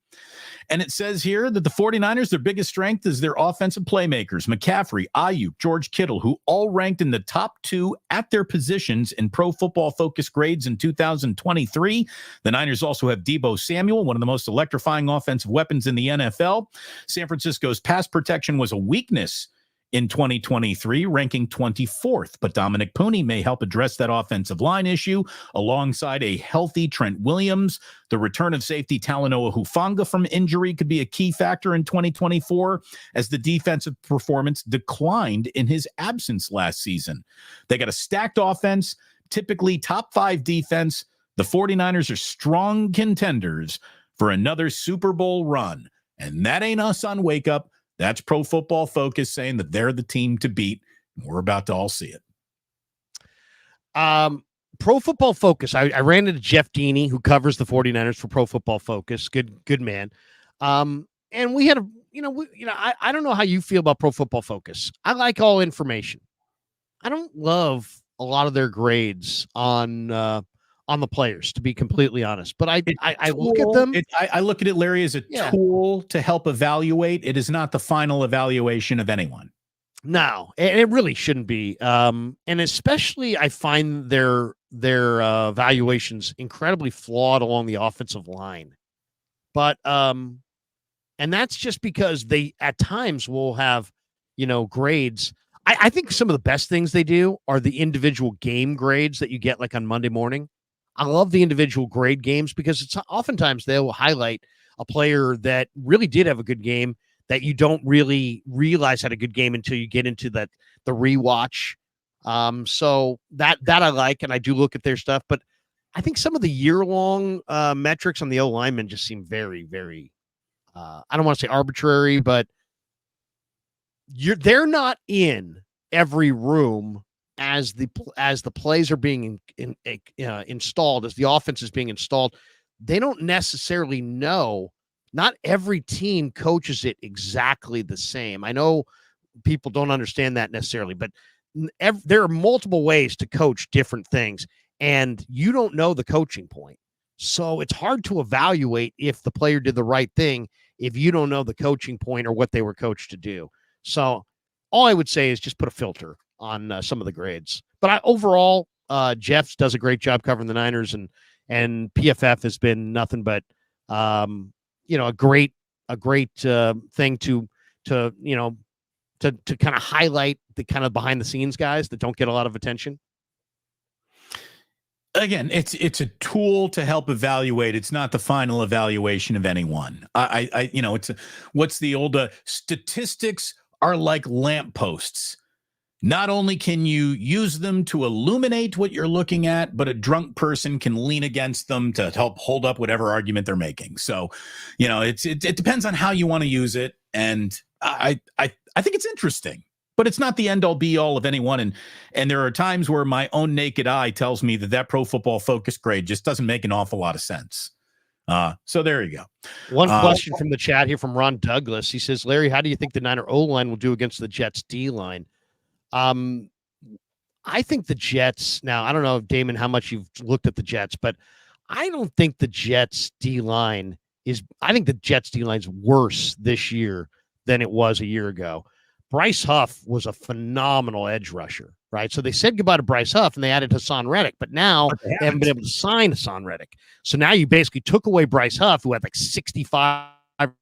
And it says here that the 49ers, their biggest strength is their offensive playmakers, McCaffrey, Ayuk, George Kittle, who all ranked in the top 2 at their positions in Pro Football Focus grades in 2023. The Niners also have Deebo Samuel, one of the most electrifying offensive weapons in the NFL. San Francisco's pass protection was a weakness in 2023, ranking 24th. But Dominic Puni may help address that offensive line issue alongside a healthy Trent Williams. The return of safety Talanoa Hufanga from injury could be a key factor in 2024 as the defensive performance declined in his absence last season. They got a stacked offense, typically top 5 defense. The 49ers are strong contenders for another Super Bowl run. And that ain't us on Wake Up. That's Pro Football Focus saying that they're the team to beat. We're about to all see it. Pro Football Focus. I ran into Jeff Deeney, who covers the 49ers for Pro Football Focus. Good man. And we had I don't know how you feel about Pro Football Focus. I like all information. I don't love a lot of their grades on the players, to be completely honest. But I look at them. I look at it, Larry, as a tool to help evaluate. It is not the final evaluation of anyone. No, it really shouldn't be. And especially I find their evaluations incredibly flawed along the offensive line. But and that's just because they at times will have, grades. I think some of the best things they do are the individual game grades that you get like on Monday morning. I love the individual grade games because it's oftentimes they will highlight a player that really did have a good game that you don't really realize had a good game until you get into the rewatch. So that I like, and I do look at their stuff, but I think some of the year-long metrics on the O linemen just seem very, very, I don't want to say arbitrary, but they're not in every room as the plays are being installed, as the offense is being installed. They don't necessarily know. Not every team coaches it exactly the same. I know people don't understand that necessarily, but there are multiple ways to coach different things, and you don't know the coaching point. So it's hard to evaluate if the player did the right thing if you don't know the coaching point or what they were coached to do. So all I would say is just put a filter on some of the grades. But overall, Jeff does a great job covering the Niners, and PFF has been nothing but a great thing to kind of highlight the kind of behind the scenes guys that don't get a lot of attention. Again, it's a tool to help evaluate. It's not the final evaluation of anyone. What's the old statistics are like lampposts. Not only can you use them to illuminate what you're looking at, but a drunk person can lean against them to help hold up whatever argument they're making. So, it depends on how you want to use it. And I think it's interesting, but it's not the end all be all of anyone. And there are times where my own naked eye tells me that Pro Football Focus grade just doesn't make an awful lot of sense. So there you go. One question from the chat here from Ron Douglas. He says, Larry, how do you think the Niner O-line will do against the Jets D-line? I think the Jets, now I don't know, Damon, how much you've looked at the Jets, but I don't think the Jets D-line is worse this year than it was a year ago. Bryce Huff was a phenomenal edge rusher, right? So they said goodbye to Bryce Huff and they added Hassan Reddick, but now But they haven't been able to sign Hassan Reddick. So now you basically took away Bryce Huff, who had like 65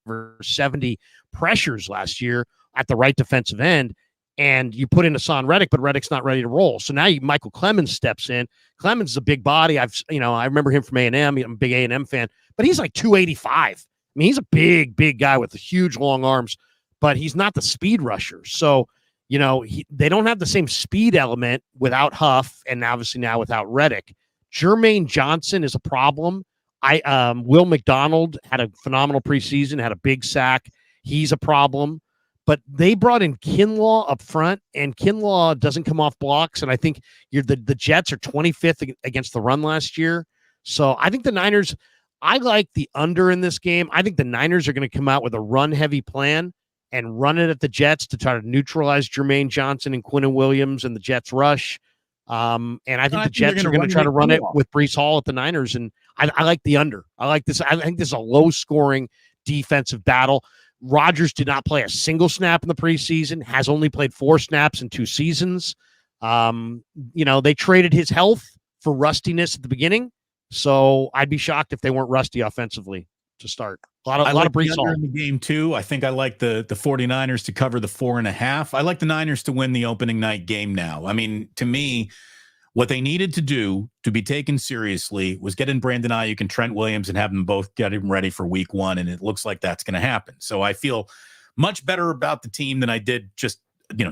or 70 pressures last year at the right defensive end, and you put in Hassan Reddick, but Reddick's not ready to roll. So now Michael Clemens steps in. Clemens is a big body. I remember him from A&M. I'm a big A&M fan, but he's like 285. I mean, he's a big guy with huge long arms, but he's not the speed rusher. So, they don't have the same speed element without Huff, and obviously now without Reddick. Jermaine Johnson is a problem. Will McDonald had a phenomenal preseason, had a big sack. He's a problem. But they brought in Kinlaw up front, and Kinlaw doesn't come off blocks. And I think the Jets are 25th against the run last year. So I think the Niners, I like the under in this game. I think the Niners are going to come out with a run-heavy plan and run it at the Jets to try to neutralize Jermaine Johnson and Quinnen Williams and the Jets rush. And I think the Jets are going to try to run it with Breece Hall at the Niners. And I like the under. I like this. I think this is a low-scoring defensive battle. Rodgers did not play a single snap in the preseason, has only played 4 snaps in 2 seasons. They traded his health for rustiness at the beginning. So I'd be shocked if they weren't rusty offensively to start. A lot of Breece Hall in the game too. I think I like the 49ers to cover the 4.5. I like the Niners to win the opening night game now. I mean, to me, what they needed to do to be taken seriously was get in Brandon Ayuk and Trent Williams and have them both get him ready for week 1. And it looks like that's going to happen. So I feel much better about the team than I did just,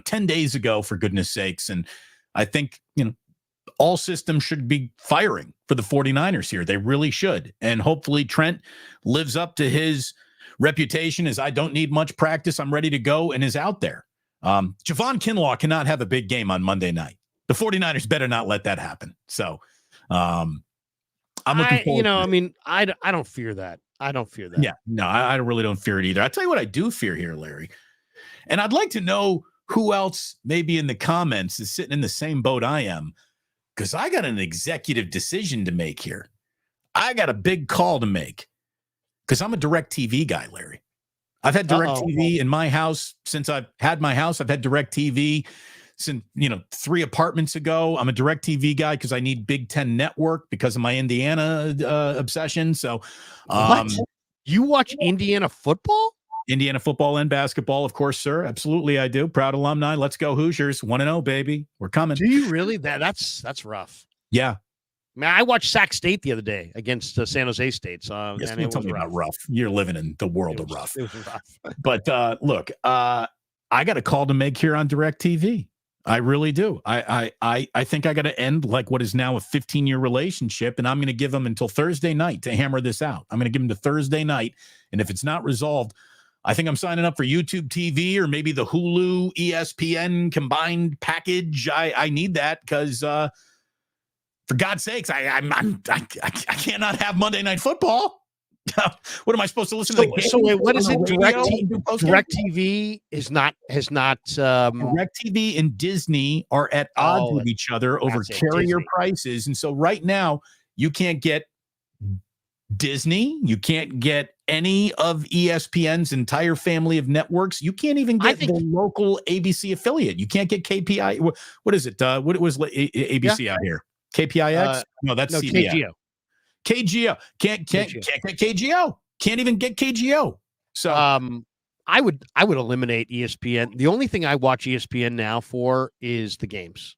10 days ago, for goodness sakes. And I think, all systems should be firing for the 49ers here. They really should. And hopefully Trent lives up to his reputation as I don't need much practice. I'm ready to go, and is out there. Javon Kinlaw cannot have a big game on Monday night. The 49ers better not let that happen. So I'm looking forward to it. I don't fear that. I don't fear that. Yeah, no, I really don't fear it either. I tell you what I do fear here, Larry. And I'd like to know who else maybe in the comments is sitting in the same boat I am, because I got an executive decision to make here. I got a big call to make because I'm a DirecTV guy, Larry. I've had DirecTV in my house since I've had my house. I've had DirecTV since, 3 apartments ago. I'm a DirecTV guy because I need Big Ten Network because of my Indiana obsession. So, what? You watch Indiana football? Indiana football and basketball, of course, sir. Absolutely, I do. Proud alumni. Let's go Hoosiers. 1-0, baby. We're coming. Do you really? That's rough. Yeah. Man, I watched Sac State the other day against San Jose State. So yes, and it was rough. You're living in the world of rough. It was rough. But look, I got a call to make here on DirecTV. I really do. I think I got to end like what is now a 15-year relationship, and I'm going to give them until Thursday night to hammer this out. I'm going to give them to Thursday night, and if it's not resolved, I think I'm signing up for YouTube TV or maybe the Hulu, ESPN combined package. I need that because, for God's sakes, I cannot have Monday Night Football. What am I supposed to listen to? So wait, what is it? DirecTV has not. DirecTV and Disney are at odds with each other over carrier prices, and so right now you can't get Disney, you can't get any of ESPN's entire family of networks. You can't even get the local ABC affiliate. You can't get KPI. What is it? What was ABC out here? KPIX? No, that's CBS. KGO. Can't get KGO. Can't even get KGO. So I would eliminate ESPN. The only thing I watch ESPN now for is the games.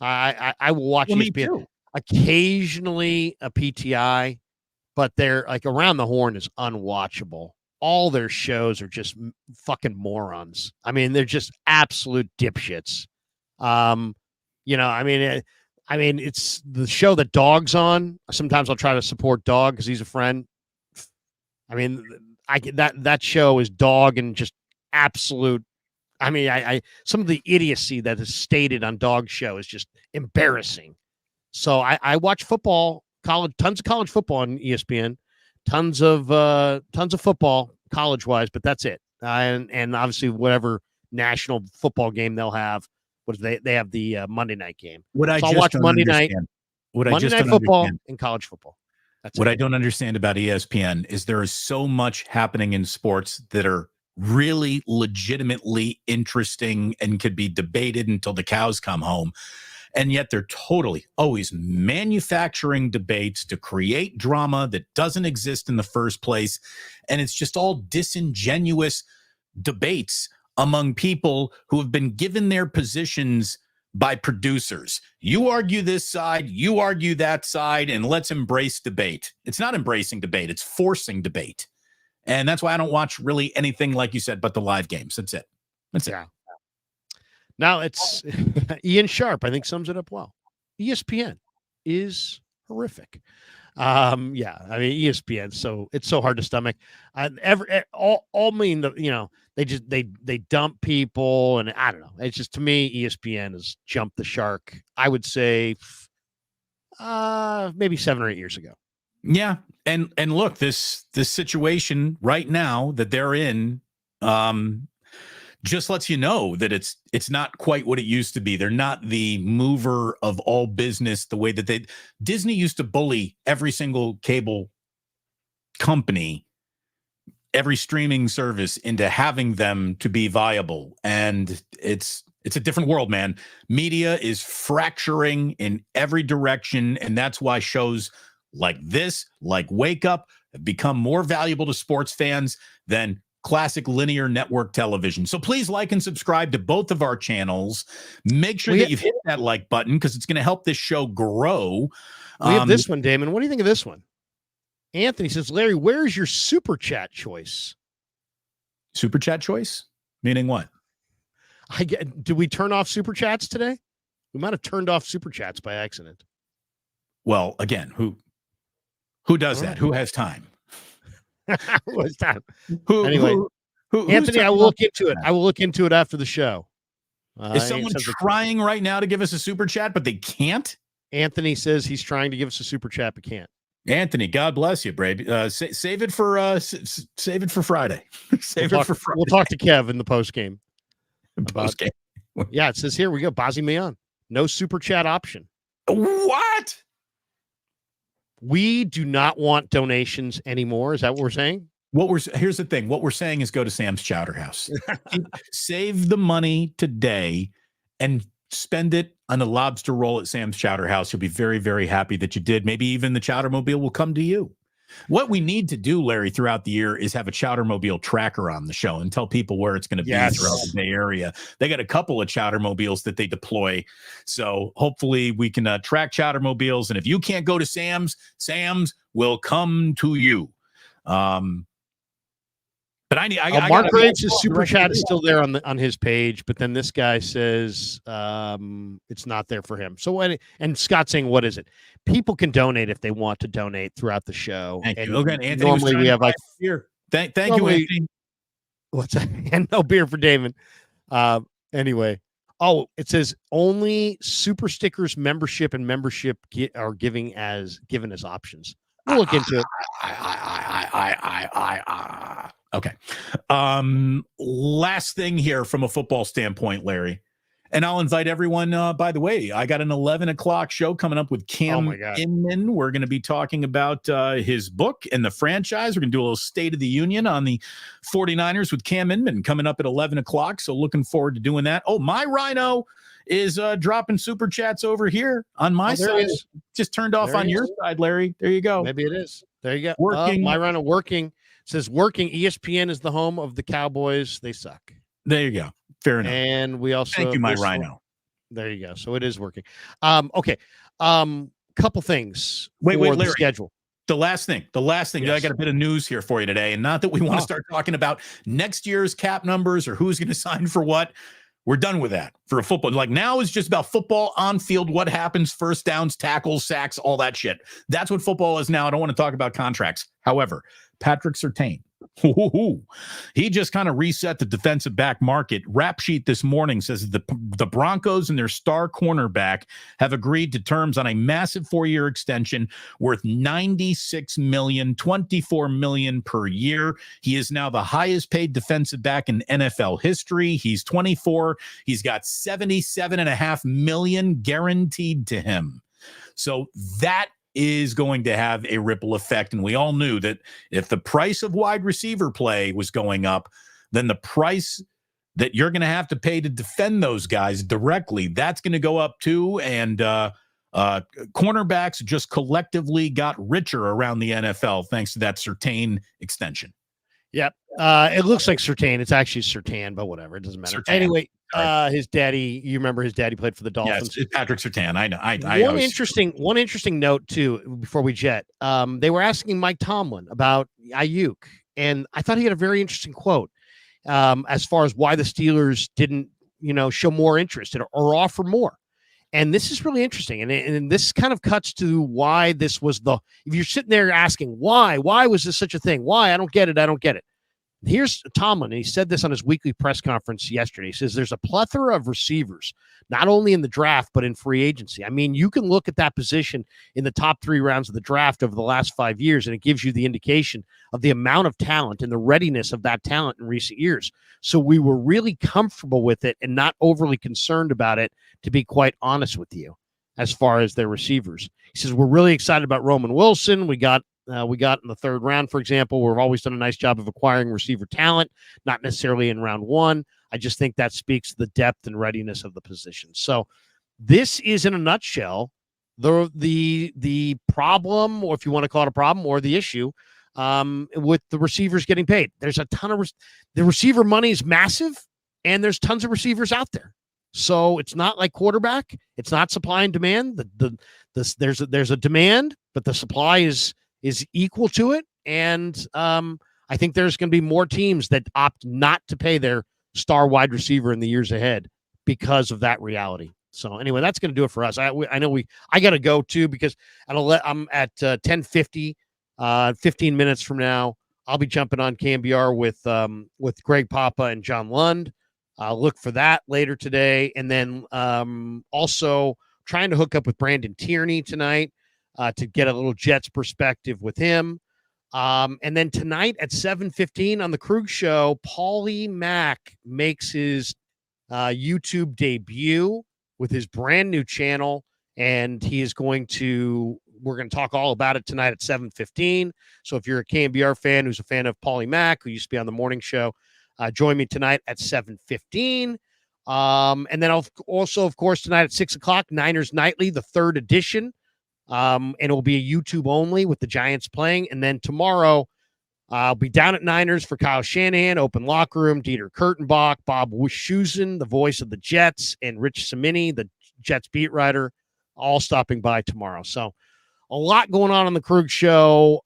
I will watch ESPN occasionally, a PTI, but they're like Around the Horn is unwatchable. All their shows are just fucking morons. I mean, they're just absolute dipshits. It's the show that Dog's on. Sometimes I'll try to support Dog because he's a friend. I mean, that show is Dog and just absolute. I mean, some of the idiocy that is stated on Dog's show is just embarrassing. So I watch football, tons of college football on ESPN, tons of football college wise, but that's it. And obviously whatever national football game they'll have. They have the Monday night game. I'll watch Monday night football and college football. That's what I don't understand about ESPN is there is so much happening in sports that are really legitimately interesting and could be debated until the cows come home. And yet they're totally always manufacturing debates to create drama that doesn't exist in the first place. And it's just all disingenuous debates among people who have been given their positions by producers. You argue this side, you argue that side, and let's embrace debate. It's not embracing debate, it's forcing debate. And that's why I don't watch really anything, like you said, but the live games. That's it. That's it. Yeah. Now it's Ian Sharp, I think, sums it up well. ESPN is horrific. Yeah, I mean ESPN, so it's so hard to stomach. They dump people, and I don't know. It's just, to me, ESPN has jumped the shark. I would say maybe 7 or 8 years ago. Yeah, and look, this situation right now that they're in, just lets you know that it's not quite what it used to be. They're not the mover of all business the way that Disney used to bully every single cable company, every streaming service into having them to be viable. And it's a different world, man. Media is fracturing in every direction. And that's why shows like this, like Wake Up, have become more valuable to sports fans than classic linear network television. So please like and subscribe to both of our channels. Make sure that you've hit that like button, because it's going to help this show grow. We have this one, Damon. What do you think of this one? Anthony says, Larry, where's your super chat choice? Super chat choice? Meaning what? Did we turn off super chats today? We might have turned off super chats by accident. Well, again, who does that? Who has time? What's that? Anyway, Anthony, I will look into it. I will look into it after the show. Is someone trying right now to give us a super chat, but they can't? Anthony says he's trying to give us a super chat, but can't. Anthony, God bless you, Brave. Save it for save it for Friday. Save it for Friday. We'll talk to Kev in the post game. Post game. Yeah, it says here we go. Bazi Mayan. No super chat option. What? We do not want donations anymore. Is that what we're saying? Here's the thing. What we're saying is go to Sam's Chowder House. Save the money today and spend it on a lobster roll at Sam's Chowder House. You'll be very, very happy that you did. Maybe even the Chowdermobile will come to you. What we need to do, Larry, throughout the year is have a Chowdermobile tracker on the show and tell people where it's going to be throughout the Bay Area. They got a couple of Chowdermobiles that they deploy. So hopefully we can track Chowdermobiles. And if you can't go to Sam's will come to you. But Mark Graves' super chat is still there on his page, but then this guy says it's not there for him. So and Scott's saying, what is it? People can donate if they want to donate throughout the show. Thank and you. Okay, Anthony, normally we have like beer. Thank you, Anthony. What's that? And no beer for Damon. Anyway. Oh, it says only super stickers, membership, and membership are given as options. We'll look into it. Okay. Last thing here from a football standpoint, Larry, and I'll invite everyone. By the way, I got an 11 o'clock show coming up with Cam Inman. We're going to be talking about his book and the franchise. We're going to do a little State of the Union on the 49ers with Cam Inman coming up at 11 o'clock. So looking forward to doing that. Oh, my Rhino is dropping super chats over here on my side. Just turned off on your side, Larry. There you go. Maybe it is. There you go. Working. My Rhino working. Says working. ESPN is the home of the Cowboys. They suck. There you go. Fair enough. And we also thank you, my Rhino. There you go. So it is working. Okay. Couple things. Wait, Larry. The schedule. The last thing. Yes. I got a bit of news here for you today, and not that we want to start talking about next year's cap numbers or who's going to sign for what. We're done with that for a football. Like now is just about football on field, what happens, first downs, tackles, sacks, all that shit. That's what football is now. I don't want to talk about contracts. However, Patrick Surtain, he just kind of reset the defensive back market. Rap Sheet this morning says the Broncos and their star cornerback have agreed to terms on a massive 4-year extension worth $96 million, $24 million per year. He is now the highest paid defensive back in NFL history. He's 24. He's got $77.5 million guaranteed to him. So that is going to have a ripple effect. And we all knew that if the price of wide receiver play was going up, then the price that you're going to have to pay to defend those guys directly, that's going to go up too. And cornerbacks just collectively got richer around the NFL thanks to that Surtain extension. Yep. It looks like Surtain. It's actually Surtain, but whatever. It doesn't matter. Surtain. Anyway, his daddy, you remember his daddy played for the Dolphins. Yes, it's Patrick Surtain. I know. One interesting note too, before we jet. They were asking Mike Tomlin about Ayuk, and I thought he had a very interesting quote as far as why the Steelers didn't, show more interest or offer more. And this is really interesting. And this kind of cuts to why this was if you're sitting there asking why was this such a thing? Why? I don't get it. Here's Tomlin, and he said this on his weekly press conference yesterday. He says there's a plethora of receivers, not only in the draft, but in free agency. I mean, you can look at that position in the top 3 rounds of the draft over the last 5 years, and it gives you the indication of the amount of talent and the readiness of that talent in recent years. So we were really comfortable with it and not overly concerned about it, to be quite honest with you, as far as their receivers. He says, we're really excited about Roman Wilson. We got in the 3rd round, for example. We've always done a nice job of acquiring receiver talent, not necessarily in round 1. I just think that speaks to the depth and readiness of the position. So this is, in a nutshell, the problem, or if you want to call it a problem, or the issue with the receivers getting paid. There's a ton of the receiver money is massive, and there's tons of receivers out there. So it's not like quarterback. It's not supply and demand. There's a demand, but the supply is equal to it. And I think there's going to be more teams that opt not to pay their star wide receiver in the years ahead because of that reality. So anyway, that's going to do it for us. I know I got to go too, because I'm at 10:50, 15 minutes from now. I'll be jumping on KMBR with Greg Papa and John Lund. Look for that later today. And then also trying to hook up with Brandon Tierney tonight to get a little Jets perspective with him. And then tonight at 7:15 on the Krueger Show, Paulie Mack makes his YouTube debut with his brand new channel. And we're going to talk all about it tonight at 7:15. So if you're a KMBR fan who's a fan of Paulie Mack, who used to be on the morning show, join me tonight at 7:15. And then also, of course, tonight at 6 o'clock, Niners Nightly, the 3rd edition. And it will be a YouTube only with the Giants playing. And then tomorrow, I'll be down at Niners for Kyle Shanahan, Open Locker Room, Dieter Kurtenbach, Bob Wischusen, the voice of the Jets, and Rich Cimini, the Jets beat writer, all stopping by tomorrow. So a lot going on the Krueger Show.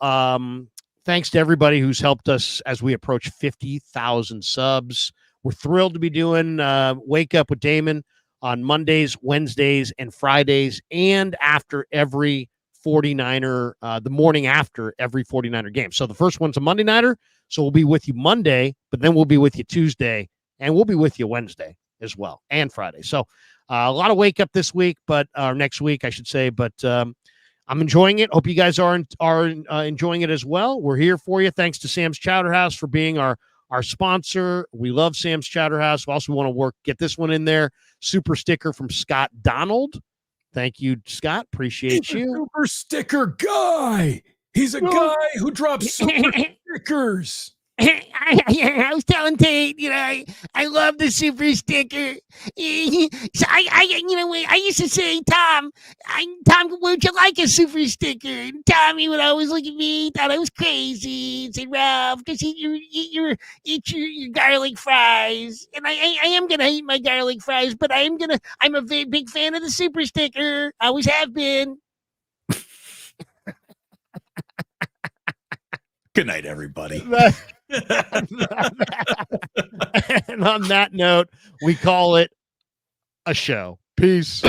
Thanks to everybody who's helped us as we approach 50,000 subs. We're thrilled to be doing Wake Up with Damon on Mondays, Wednesdays, and Fridays, and after every 49er, the morning after every 49er game. So the first one's a Monday nighter, so we'll be with you Monday, but then we'll be with you Tuesday, and we'll be with you Wednesday as well, and Friday. So a lot of Wake Up this week, but next week, I should say, but I'm enjoying it. Hope you guys are enjoying it as well. We're here for you. Thanks to Sam's Chowder House for being our sponsor. We love Sam's Chowder House. We also want to get this one in there. Super sticker from Scott Donald. Thank you, Scott. Appreciate you. Super sticker guy. He's a guy who drops super stickers. I was telling Tate, I love the super sticker. So I used to say, Tom, would you like a super sticker? And Tommy would always look at me, thought I was crazy, and say, Ralph, just eat your garlic fries. And I am gonna eat my garlic fries, but I'm a big fan of the super sticker. Always have been. Good night, everybody. And on that note, we call it a show. Peace.